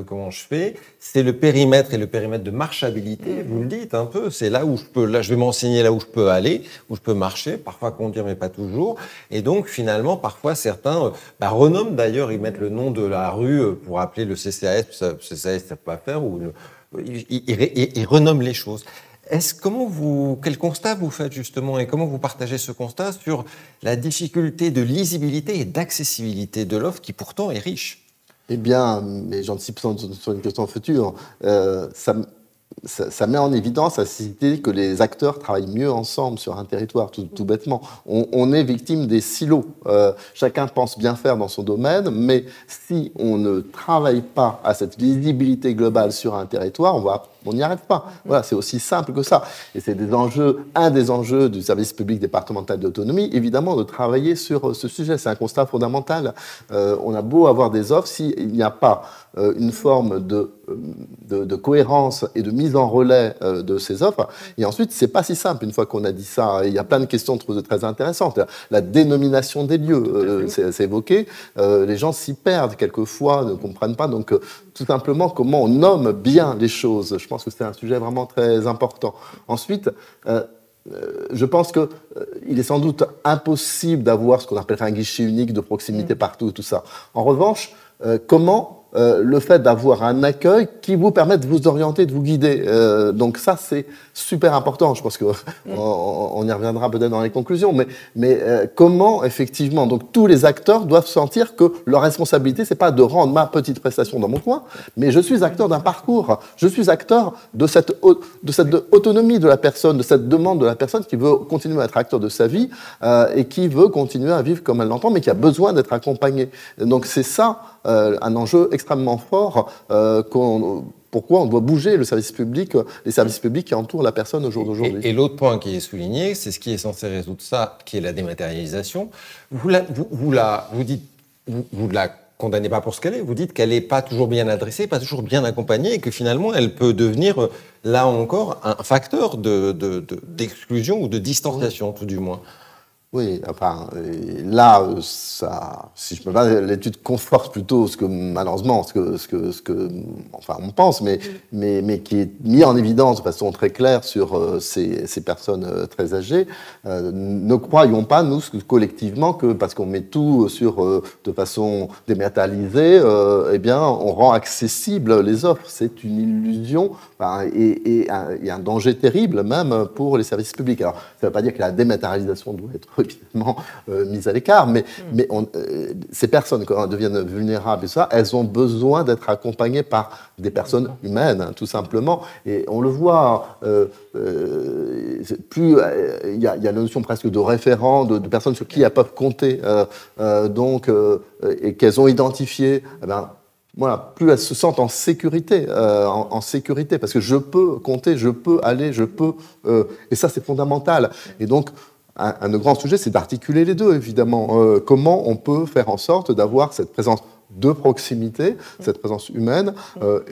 comment je fais. C'est le périmètre, et le périmètre de marchabilité, vous le dites un peu, c'est là où je vais m'enseigner là où je peux aller, où je peux marcher, parfois conduire mais pas toujours, et donc finalement parfois certains renomment, d'ailleurs ils mettent le nom de la rue pour appeler le CCAS, le CCAS ne sait pas faire, ou ils renomment les choses. Quel constat vous faites justement, et comment vous partagez ce constat sur la difficulté de lisibilité et d'accessibilité de l'offre qui pourtant est riche?
Eh bien, mais j'anticipe sur une question future, ça met en évidence la nécessité que les acteurs travaillent mieux ensemble sur un territoire, tout bêtement. On est victime des silos. Chacun pense bien faire dans son domaine, mais si on ne travaille pas à cette visibilité globale sur un territoire, on va on n'y arrive pas. Voilà, c'est aussi simple que ça. Et c'est un des enjeux du service public départemental d'autonomie, évidemment, de travailler sur ce sujet. C'est un constat fondamental. On a beau avoir des offres, s'il n'y a pas une forme de cohérence et de mise en relais de ces offres. Et ensuite, c'est pas si simple. Une fois qu'on a dit ça, il y a plein de questions très intéressantes. La dénomination des lieux, c'est évoqué. Les gens s'y perdent quelquefois, ne comprennent pas. Donc, tout simplement, comment on nomme bien les choses. Je pense que c'est un sujet vraiment très important. Ensuite, je pense qu'il est sans doute impossible d'avoir ce qu'on appellerait un guichet unique de proximité partout, tout ça. En revanche, comment le fait d'avoir un accueil qui vous permet de vous orienter, de vous guider. Donc ça, c'est super important. Je pense qu'on y reviendra peut-être dans les conclusions. Mais comment, effectivement, donc tous les acteurs doivent sentir que leur responsabilité, c'est pas de rendre ma petite prestation dans mon coin, mais je suis acteur d'un parcours. Je suis acteur de cette autonomie de la personne, de cette demande de la personne qui veut continuer à être acteur de sa vie et qui veut continuer à vivre comme elle l'entend, mais qui a besoin d'être accompagnée. Donc c'est ça un enjeu extrêmement fort pourquoi on doit bouger les services publics qui entourent la personne au jour d'aujourd'hui.
Et l'autre point qui est souligné, c'est ce qui est censé résoudre ça, qui est la dématérialisation. Vous la condamnez pas pour ce qu'elle est, vous dites qu'elle n'est pas toujours bien adressée, pas toujours bien accompagnée, et que finalement, elle peut devenir, là encore, un facteur d'exclusion ou de distanciation, tout du moins.
Oui, enfin, là, ça, si je peux pas, l'étude conforte plutôt ce que, malheureusement, enfin, on pense, mais qui est mis en évidence de façon très claire sur ces personnes très âgées. Ne croyons pas, nous, collectivement, que parce qu'on met tout de façon dématérialisée, eh bien, on rend accessible les offres. C'est une illusion, et un danger terrible, même pour les services publics. Alors, ça ne veut pas dire que la dématérialisation doit être évidemment mise à l'écart, mais ces personnes, quand elles deviennent vulnérables et ça, elles ont besoin d'être accompagnées par des personnes humaines, hein, tout simplement. Et on le voit, plus il y a la notion presque de référent, de personnes sur qui elles peuvent compter, et qu'elles ont identifié, voilà, plus elles se sentent en sécurité, parce que je peux compter, je peux aller, et ça c'est fondamental. Et donc, un grand sujet, c'est d'articuler les deux, évidemment. Comment on peut faire en sorte d'avoir cette présence de proximité, cette présence humaine,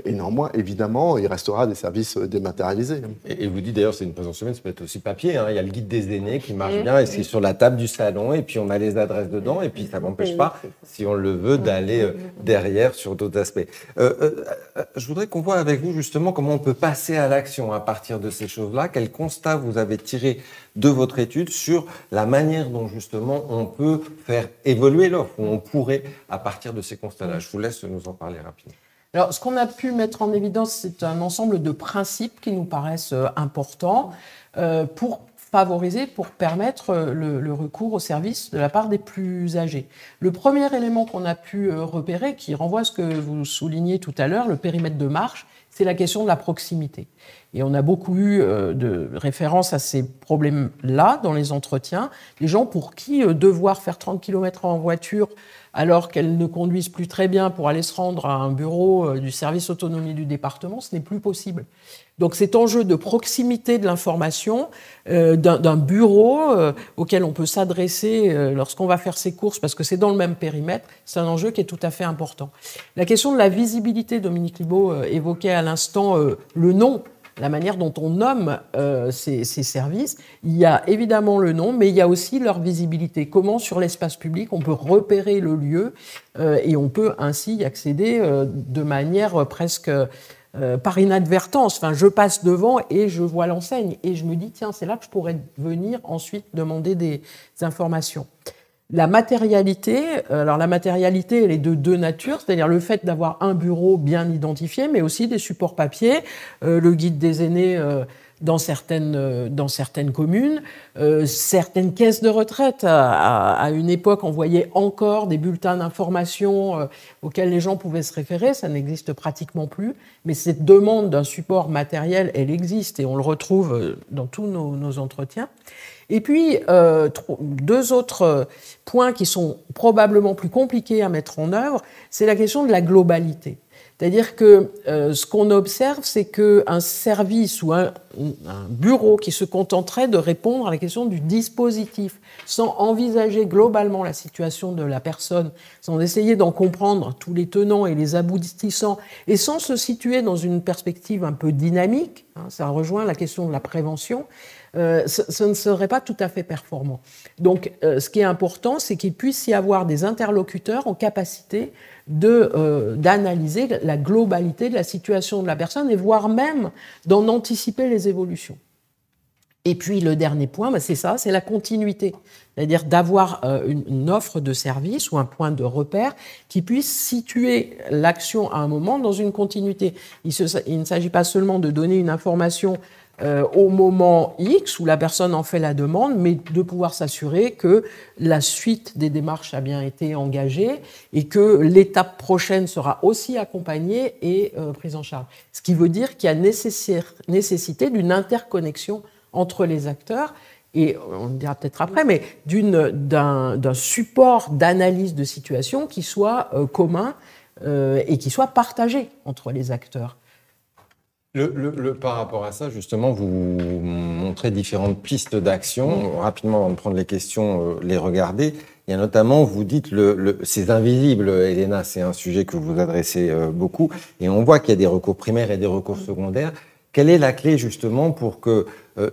et néanmoins, évidemment, il restera des services dématérialisés.
Et vous dites d'ailleurs, c'est une présence humaine, ça peut être aussi papier, hein. Il y a le guide des aînés qui marche bien, et c'est sur la table du salon, et puis on a les adresses dedans, et puis ça n'empêche pas, si on le veut, d'aller derrière sur d'autres aspects. Je voudrais qu'on voit avec vous justement comment on peut passer à l'action à partir de ces choses-là. Quel constat vous avez tiré de votre étude sur la manière dont justement on peut faire évoluer l'offre, ou on pourrait à partir de ces constats-là. Je vous laisse nous en parler rapidement.
Alors, ce qu'on a pu mettre en évidence, c'est un ensemble de principes qui nous paraissent importants pour favoriser, pour permettre le recours aux services de la part des plus âgés. Le premier élément qu'on a pu repérer, qui renvoie à ce que vous soulignez tout à l'heure, le périmètre de marche, c'est la question de la proximité. Et on a beaucoup eu de références à ces problèmes-là dans les entretiens. Les gens pour qui devoir faire 30 km en voiture alors qu'elles ne conduisent plus très bien pour aller se rendre à un bureau du service autonomie du département, ce n'est plus possible. Donc cet enjeu de proximité de l'information, d'un bureau auquel on peut s'adresser lorsqu'on va faire ses courses, parce que c'est dans le même périmètre, c'est un enjeu qui est tout à fait important. La question de la visibilité, Dominique Libaud évoquait à l'instant le nom, la manière dont on nomme ces services. Il y a évidemment le nom, mais il y a aussi leur visibilité. Comment, sur l'espace public, on peut repérer le lieu et on peut ainsi y accéder de manière presque par inadvertance. Enfin, je passe devant et je vois l'enseigne. Et je me dis, tiens, c'est là que je pourrais venir ensuite demander des informations. La matérialité, alors la matérialité, elle est de deux natures, c'est-à-dire le fait d'avoir un bureau bien identifié, mais aussi des supports papier, le guide des aînés dans certaines communes, certaines caisses de retraite. À une époque, on voyait encore des bulletins d'information auxquels les gens pouvaient se référer, ça n'existe pratiquement plus, mais cette demande d'un support matériel, elle existe et on le retrouve dans tous nos entretiens. Et puis, deux autres points qui sont probablement plus compliqués à mettre en œuvre, c'est la question de la globalité. C'est-à-dire que ce qu'on observe, c'est qu'un service ou un bureau qui se contenterait de répondre à la question du dispositif, sans envisager globalement la situation de la personne, sans essayer d'en comprendre tous les tenants et les aboutissants, et sans se situer dans une perspective un peu dynamique, hein, ça rejoint la question de la prévention, ce ne serait pas tout à fait performant. Donc, ce qui est important, c'est qu'il puisse y avoir des interlocuteurs en capacité d'analyser la globalité de la situation de la personne et voire même d'en anticiper les évolutions. Et puis le dernier point, c'est ça, c'est la continuité. C'est-à-dire d'avoir une offre de service ou un point de repère qui puisse situer l'action à un moment dans une continuité. Il ne s'agit pas seulement de donner une information au moment X où la personne en fait la demande, mais de pouvoir s'assurer que la suite des démarches a bien été engagée et que l'étape prochaine sera aussi accompagnée et prise en charge. Ce qui veut dire qu'il y a nécessité d'une interconnexion entre les acteurs et, on le dira peut-être après, mais d'un support d'analyse de situation qui soit commun et qui soit partagé entre les acteurs.
Par rapport à ça, justement, vous montrez différentes pistes d'action. Rapidement, avant de prendre les questions, les regarder. Il y a notamment, vous dites, ces invisibles, Elena, c'est un sujet que vous adressez beaucoup. Et on voit qu'il y a des recours primaires et des recours secondaires. Quelle est la clé, justement, pour que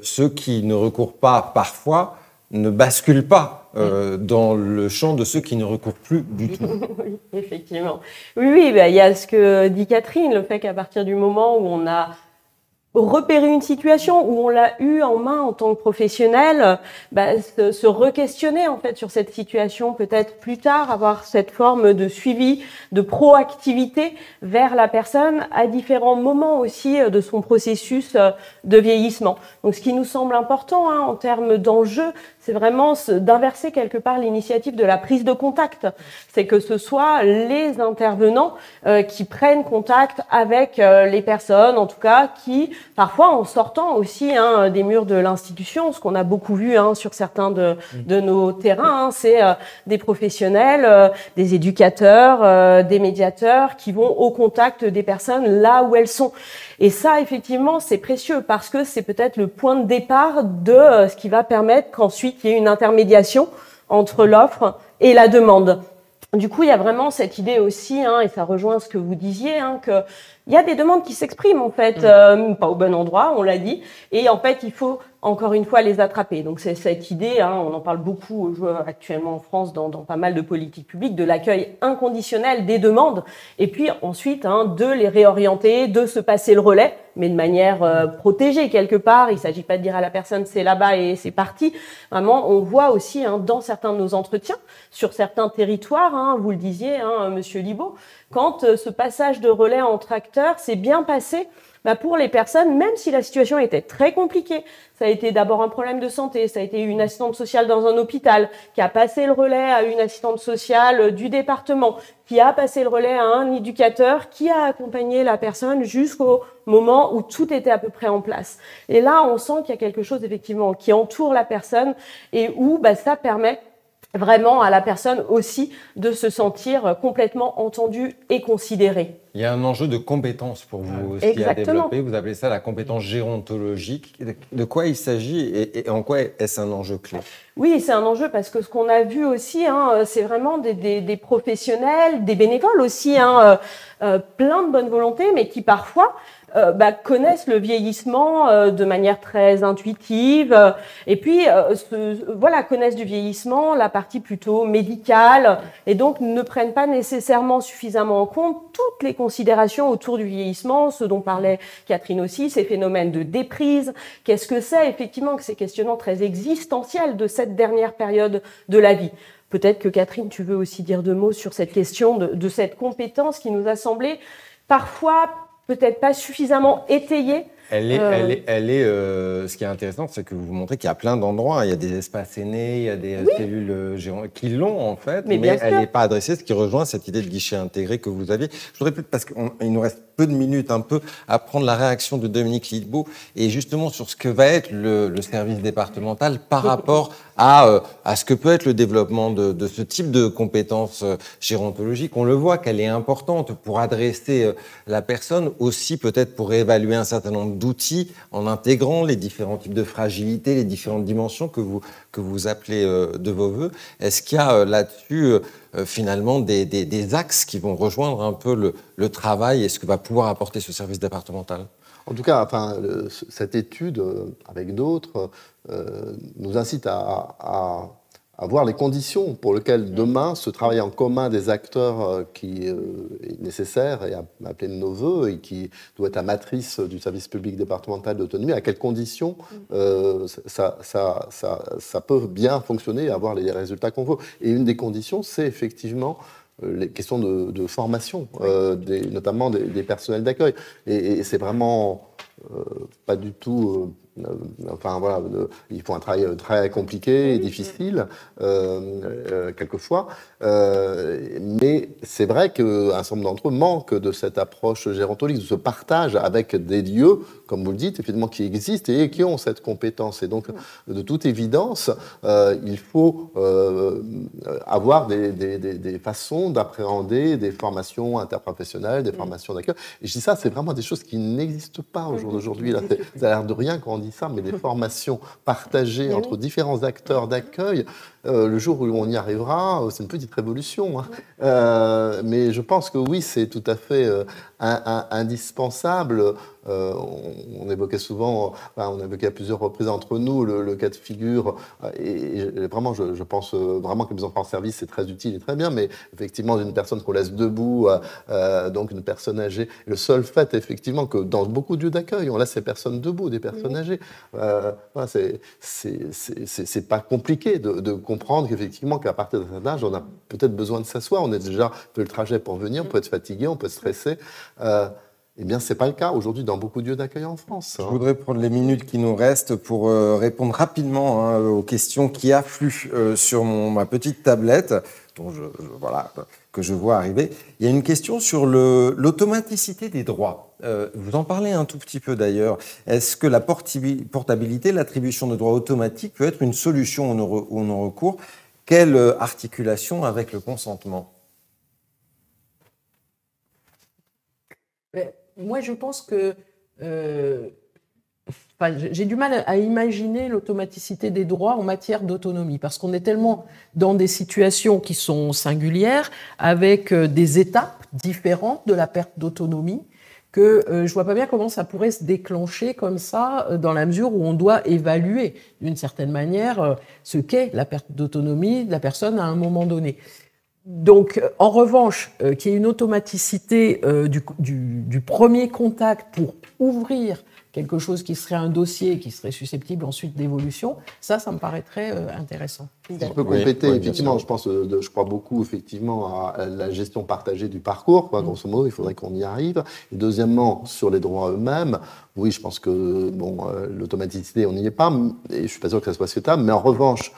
ceux qui ne recourent pas parfois ne basculent pas dans le champ de ceux qui ne recourent plus du tout?
Oui, effectivement. Oui, il y a ce que dit Catherine, le fait qu'à partir du moment où on a repérer une situation où on l'a eu en main en tant que professionnel, se re-questionner en fait sur cette situation, peut-être plus tard avoir cette forme de suivi, de proactivité vers la personne à différents moments aussi de son processus de vieillissement. Donc ce qui nous semble important en termes d'enjeux, c'est vraiment d'inverser quelque part l'initiative de la prise de contact. C'est que ce soit les intervenants qui prennent contact avec les personnes, en tout cas, qui, parfois en sortant aussi des murs de l'institution, ce qu'on a beaucoup vu sur certains de nos terrains, c'est des professionnels, des éducateurs, des médiateurs qui vont au contact des personnes là où elles sont. Et ça, effectivement, c'est précieux parce que c'est peut-être le point de départ de ce qui va permettre qu'ensuite il y ait une intermédiation entre l'offre et la demande. Du coup, il y a vraiment cette idée aussi, et ça rejoint ce que vous disiez, qu'il y a des demandes qui s'expriment en fait, pas au bon endroit, on l'a dit, et en fait, il faut encore une fois les attraper. Donc c'est cette idée, on en parle beaucoup actuellement en France dans pas mal de politiques publiques, de l'accueil inconditionnel des demandes, et puis ensuite de les réorienter, de se passer le relais, mais de manière protégée quelque part. Il ne s'agit pas de dire à la personne c'est là-bas et c'est parti. Vraiment, on voit aussi dans certains de nos entretiens, sur certains territoires, vous le disiez, Monsieur Libaud, quand ce passage de relais entre acteurs s'est bien passé, pour les personnes, même si la situation était très compliquée, ça a été d'abord un problème de santé, ça a été une assistante sociale dans un hôpital qui a passé le relais à une assistante sociale du département, qui a passé le relais à un éducateur, qui a accompagné la personne jusqu'au moment où tout était à peu près en place. Et là, on sent qu'il y a quelque chose effectivement qui entoure la personne et où ça permet vraiment à la personne aussi de se sentir complètement entendue et considérée.
Il y a un enjeu de compétence pour vous aussi
Exactement.
à développer. Vous appelez ça la compétence gérontologique. De quoi il s'agit et en quoi est-ce un enjeu clé?
Oui, c'est un enjeu parce que ce qu'on a vu aussi, c'est vraiment des professionnels, des bénévoles aussi, plein de bonne volonté, mais qui parfois connaissent le vieillissement de manière très intuitive et puis connaissent du vieillissement la partie plutôt médicale et donc ne prennent pas nécessairement suffisamment en compte toutes les considérations autour du vieillissement, ce dont parlait Catherine aussi, ces phénomènes de déprise. Qu'est-ce que c'est effectivement que ces questionnements très existentiels de cette dernière période de la vie? Peut-être que Catherine, tu veux aussi dire deux mots sur cette question de cette compétence qui nous a semblé parfois peut-être pas suffisamment étayée
Ce qui est intéressant, c'est que vous montrez qu'il y a plein d'endroits. Il y a des espaces aînés, il y a des cellules géantes qui l'ont en fait, mais elle n'est pas adressée, ce qui rejoint cette idée de guichet intégré que vous aviez. Je voudrais peut-être, parce qu'il nous reste peu de minutes, un peu à prendre la réaction de Dominique Libault et justement sur ce que va être le service départemental par rapport à ce que peut être le développement de ce type de compétences gérontologiques. On le voit qu'elle est importante pour adresser la personne, aussi peut-être pour évaluer un certain nombre d'outils en intégrant les différents types de fragilité, les différentes dimensions que vous appelez de vos voeux. Est-ce qu'il y a là-dessus finalement des axes qui vont rejoindre un peu le travail et ce que va pouvoir apporter ce service départemental?
En tout cas, cette étude, avec d'autres, nous incite à voir les conditions pour lesquelles demain ce travail en commun des acteurs qui est nécessaire et appelé de nos voeux et qui doit être la matrice du service public départemental d'autonomie, à quelles conditions ça peut bien fonctionner et avoir les résultats qu'on veut. Et une des conditions, c'est effectivement les questions de formation, notamment des personnels d'accueil. Et c'est vraiment pas du tout... ils font un travail très compliqué et difficile, quelquefois. Mais c'est vrai qu'un certain nombre d'entre eux manquent de cette approche gérontologique, de ce partage avec des lieux, comme vous le dites, effectivement, qui existent et qui ont cette compétence. Et donc, de toute évidence, il faut avoir des façons d'appréhender des formations interprofessionnelles, des formations d'accueil. Et je dis ça, c'est vraiment des choses qui n'existent pas au jour d'aujourd'hui. Ça a l'air de rien quand on dit ça, mais des formations partagées entre différents acteurs d'accueil, le jour où on y arrivera, c'est une petite révolution. Mais je pense que oui, c'est tout à fait indispensable. On évoquait souvent, on évoquait à plusieurs reprises entre nous le cas de figure, et vraiment, je pense vraiment que les mises en place en service, c'est très utile et très bien, mais effectivement, d'une personne qu'on laisse debout, donc une personne âgée, le seul fait, effectivement, que dans beaucoup de lieux d'accueil, on laisse ces personnes debout, des personnes âgées. C'est pas compliqué de comprendre qu'effectivement, qu'à partir d'un certain âge, on a peut-être besoin de s'asseoir, on a déjà fait le trajet pour venir, on peut être fatigué, on peut stresser. Eh bien, ce n'est pas le cas aujourd'hui dans beaucoup de lieux d'accueil en France.
Je voudrais prendre les minutes qui nous restent pour répondre rapidement aux questions qui affluent sur ma petite tablette, dont que je vois arriver. Il y a une question sur l'automaticité des droits. Vous en parlez un tout petit peu d'ailleurs. Est-ce que la portabilité, l'attribution de droits automatiques peut être une solution au non-recours? Quelle articulation avec le consentement?
Moi, je pense que j'ai du mal à imaginer l'automaticité des droits en matière d'autonomie, parce qu'on est tellement dans des situations qui sont singulières, avec des étapes différentes de la perte d'autonomie, que je ne vois pas bien comment ça pourrait se déclencher comme ça, dans la mesure où on doit évaluer d'une certaine manière ce qu'est la perte d'autonomie de la personne à un moment donné. Donc, en revanche, qu'il y ait une automaticité du premier contact pour ouvrir quelque chose qui serait un dossier, qui serait susceptible ensuite d'évolution, ça me paraîtrait intéressant.
Si je peux compléter, effectivement, je crois beaucoup effectivement à la gestion partagée du parcours, grosso modo, il faudrait qu'on y arrive. Et deuxièmement, sur les droits eux-mêmes, oui, je pense que l'automaticité, on n'y est pas, et je ne suis pas sûr que ça soit souhaitable, mais en revanche,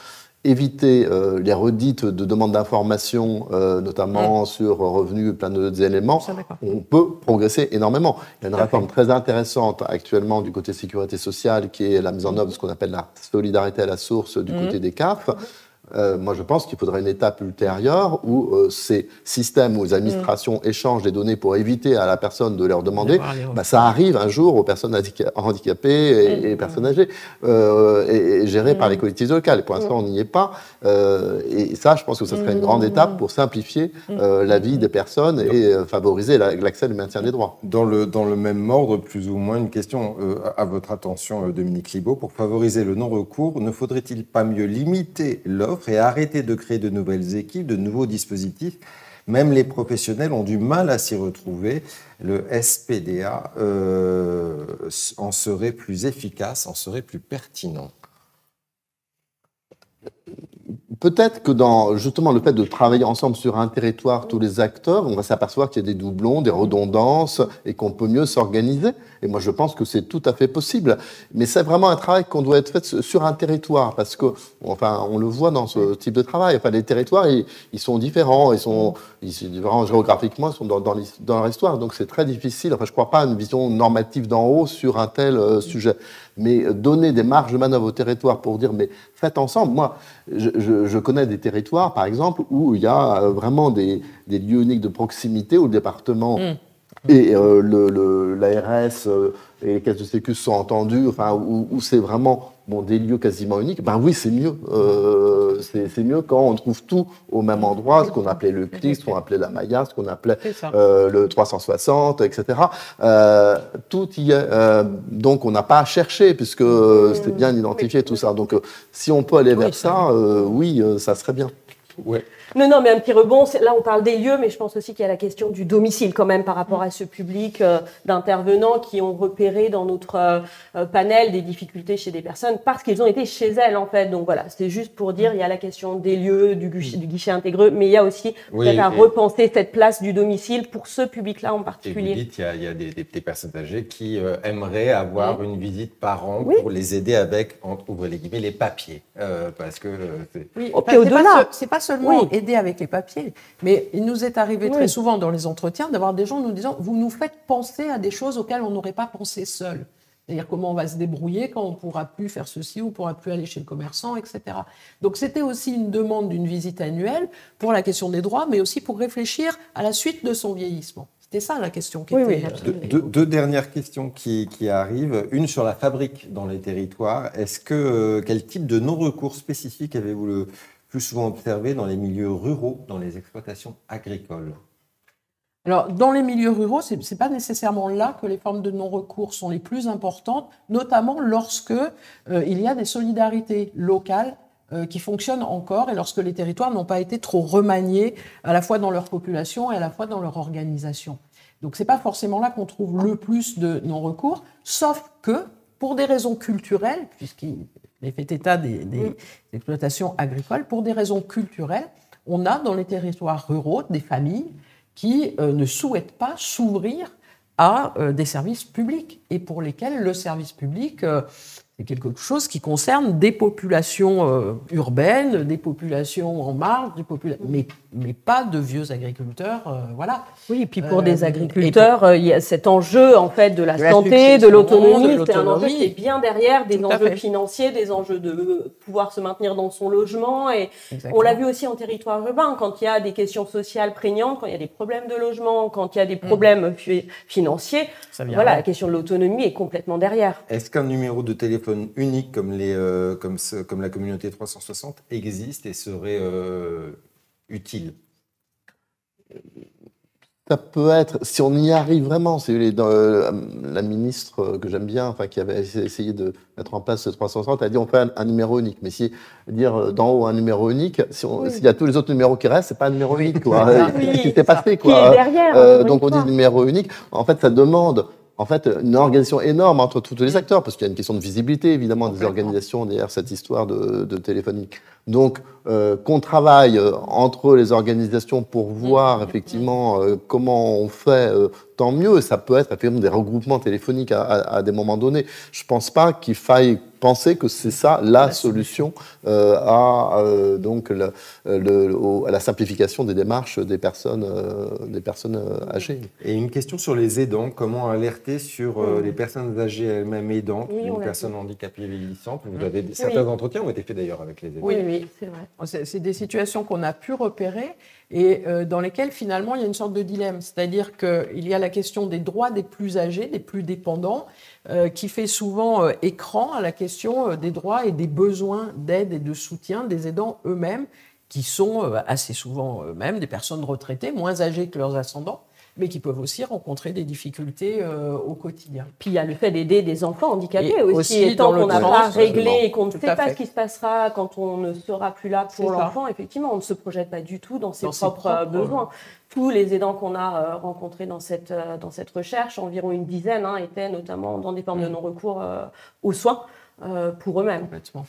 éviter les redites de demandes d'informations, notamment sur revenus et plein d'autres éléments, on peut progresser énormément. Il y a une réforme très intéressante actuellement du côté sécurité sociale qui est la mise en œuvre de ce qu'on appelle la solidarité à la source du côté des CAF. Moi, je pense qu'il faudrait une étape ultérieure où ces systèmes où les administrations échangent des données pour éviter à la personne de leur demander, ça arrive un jour aux personnes handicapées et personnes âgées, et gérées par les collectivités locales. Et pour l'instant, on n'y est pas. Et ça, je pense que ce serait une grande étape pour simplifier la vie des personnes et favoriser l'accès et le maintien des droits.
Dans le même ordre, plus ou moins, une question à votre attention, Dominique Libault. Pour favoriser le non-recours, ne faudrait-il pas mieux limiter l'offre et arrêter de créer de nouvelles équipes, de nouveaux dispositifs? Même les professionnels ont du mal à s'y retrouver. Le SPDA en serait plus efficace, en serait plus pertinent.
peut-être que dans justement le fait de travailler ensemble sur un territoire, tous les acteurs, on va s'apercevoir qu'il y a des doublons, des redondances et qu'on peut mieux s'organiser. Et moi, je pense que c'est tout à fait possible. Mais c'est vraiment un travail qu'on doit être fait sur un territoire parce que, enfin, on le voit dans ce type de travail. Enfin, les territoires, ils sont différents. Ils sont différents géographiquement, ils sont dans leur histoire. Donc, c'est très difficile. Enfin, je ne crois pas à une vision normative d'en haut sur un tel sujet. Mais donner des marges de manœuvre au territoire pour dire, mais faites ensemble. Moi, je connais des territoires, par exemple, où il y a vraiment des lieux uniques de proximité, où le département et l'ARS et les caisses de sécu sont entendus, enfin, où c'est vraiment des lieux quasiment uniques. Ben oui, c'est mieux. C'est mieux quand on trouve tout au même endroit, ce qu'on appelait le CLIC, ce qu'on appelait la Maya, ce qu'on appelait le 360, etc. Tout y est. Donc, on n'a pas à chercher, puisque c'est bien identifié, tout ça. Donc, si on peut aller vers ça, oui, ça serait bien.
Ouais.
Non, mais un petit rebond. Là, on parle des lieux, mais je pense aussi qu'il y a la question du domicile quand même par rapport à ce public d'intervenants qui ont repéré dans notre panel des difficultés chez des personnes parce qu'ils ont été chez elles, en fait. Donc voilà, c'était juste pour dire, il y a la question des lieux, du guichet intégré, mais il y a aussi peut-être à repenser cette place du domicile pour ce public-là en particulier.
Et vous dites, il y a des personnes âgées qui aimeraient avoir une visite par an pour les aider avec, ouvrez les guillemets, les papiers. Parce que
c'est pas seulement aider avec les papiers, mais il nous est arrivé très souvent dans les entretiens d'avoir des gens nous disant « vous nous faites penser à des choses auxquelles on n'aurait pas pensé seul ». C'est-à-dire comment on va se débrouiller quand on ne pourra plus faire ceci ou on ne pourra plus aller chez le commerçant, etc. Donc c'était aussi une demande d'une visite annuelle pour la question des droits, mais aussi pour réfléchir à la suite de son vieillissement. C'était ça la question qui était...
Deux dernières questions qui arrivent. Une sur la fabrique dans les territoires. Quel type de non-recours spécifique avez-vous le plus souvent observé dans les milieux ruraux, dans les exploitations agricoles?
Alors, dans les milieux ruraux, ce n'est pas nécessairement là que les formes de non-recours sont les plus importantes, notamment lorsque il y a des solidarités locales qui fonctionnent encore et lorsque les territoires n'ont pas été trop remaniés à la fois dans leur population et à la fois dans leur organisation. Donc, ce n'est pas forcément là qu'on trouve le plus de non-recours, sauf que, pour des raisons culturelles, puisqu'il est fait état des exploitations agricoles, pour des raisons culturelles, on a dans les territoires ruraux des familles qui ne souhaitent pas s'ouvrir à des services publics et pour lesquels le service public, c'est quelque chose qui concerne des populations urbaines, des populations en marge, mais pas de vieux agriculteurs, voilà.
Oui, et puis pour des agriculteurs, il y a cet enjeu en fait de la santé, de l'autonomie. C'est un enjeu qui est bien derrière des enjeux financiers, des enjeux de pouvoir se maintenir dans son logement. Et on l'a vu aussi en territoire urbain, quand il y a des questions sociales prégnantes, quand il y a des problèmes de logement, quand il y a des problèmes financiers. Voilà, la question de l'autonomie est complètement derrière.
Est-ce qu'un numéro de téléphone unique comme la communauté 360 existe et serait utile?
Ça peut être, si on y arrive vraiment, c'est la ministre que j'aime bien, enfin, qui avait essayé de mettre en place ce 360, elle a dit on fait un numéro unique. Mais si dire d'en haut un numéro unique, s'il y a tous les autres numéros qui restent, c'est pas un numéro unique, quoi. Qu'est-ce qui s'est passé, quoi.
Qui est derrière,
donc on dit numéro unique. En fait, ça demande une organisation énorme entre tous les acteurs, parce qu'il y a une question de visibilité, évidemment, des organisations derrière cette histoire de téléphonique. Donc, qu'on travaille entre les organisations pour voir effectivement comment on fait, tant mieux. Ça peut être effectivement des regroupements téléphoniques à des moments donnés. Je ne pense pas qu'il faille penser que c'est ça la solution à la simplification des démarches des personnes âgées.
Et une question sur les aidants. Comment alerter sur les personnes âgées elles-mêmes aidantes, une personne handicapée vieillissante? Certains entretiens ont été faits d'ailleurs avec les aidants.
Oui, c'est vrai.
C'est des situations qu'on a pu repérer et dans lesquelles finalement il y a une sorte de dilemme. C'est-à-dire qu'il y a la question des droits des plus âgés, des plus dépendants, qui fait souvent écran à la question des droits et des besoins d'aide et de soutien des aidants eux-mêmes, qui sont assez souvent eux-mêmes des personnes retraitées, moins âgées que leurs ascendants, mais qui peuvent aussi rencontrer des difficultés au quotidien.
Puis il y a le fait d'aider des enfants handicapés aussi et tant qu'on n'a pas réglé et qu'on ne sait pas ce qui se passera quand on ne sera plus là pour l'enfant, effectivement, on ne se projette pas du tout dans ses propres besoins. Tous les aidants qu'on a rencontrés dans cette recherche, environ une dizaine, étaient notamment dans des formes de non-recours aux soins pour eux-mêmes.
Complètement.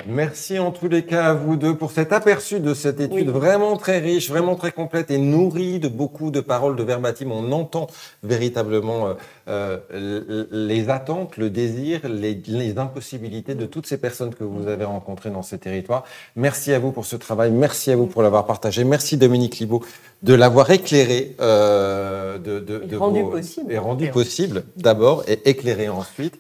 Merci en tous les cas à vous deux pour cet aperçu de cette étude vraiment très riche, vraiment très complète et nourrie de beaucoup de paroles, de verbatim. On entend véritablement les attentes, le désir, les impossibilités de toutes ces personnes que vous avez rencontrées dans ces territoires. Merci à vous pour ce travail, merci à vous pour l'avoir partagé. Merci Dominique Libault de l'avoir éclairé, rendu possible d'abord et éclairé ensuite.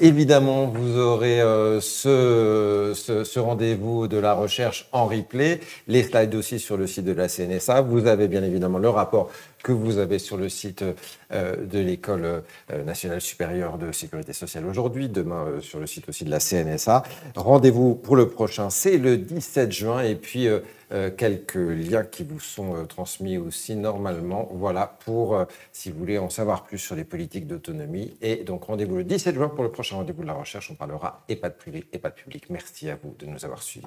Évidemment, vous aurez ce rendez-vous de la recherche en replay, les slides aussi sur le site de la CNSA. Vous avez bien évidemment le rapport que vous avez sur le site de l'École nationale supérieure de sécurité sociale aujourd'hui, demain sur le site aussi de la CNSA. Rendez-vous pour le prochain, c'est le 17 juin, et puis quelques liens qui vous sont transmis aussi normalement, voilà, pour si vous voulez en savoir plus sur les politiques d'autonomie. Et donc rendez-vous le 17 juin pour le prochain rendez-vous de la recherche, on parlera EHPAD privé, EHPAD public. Merci à vous de nous avoir suivis.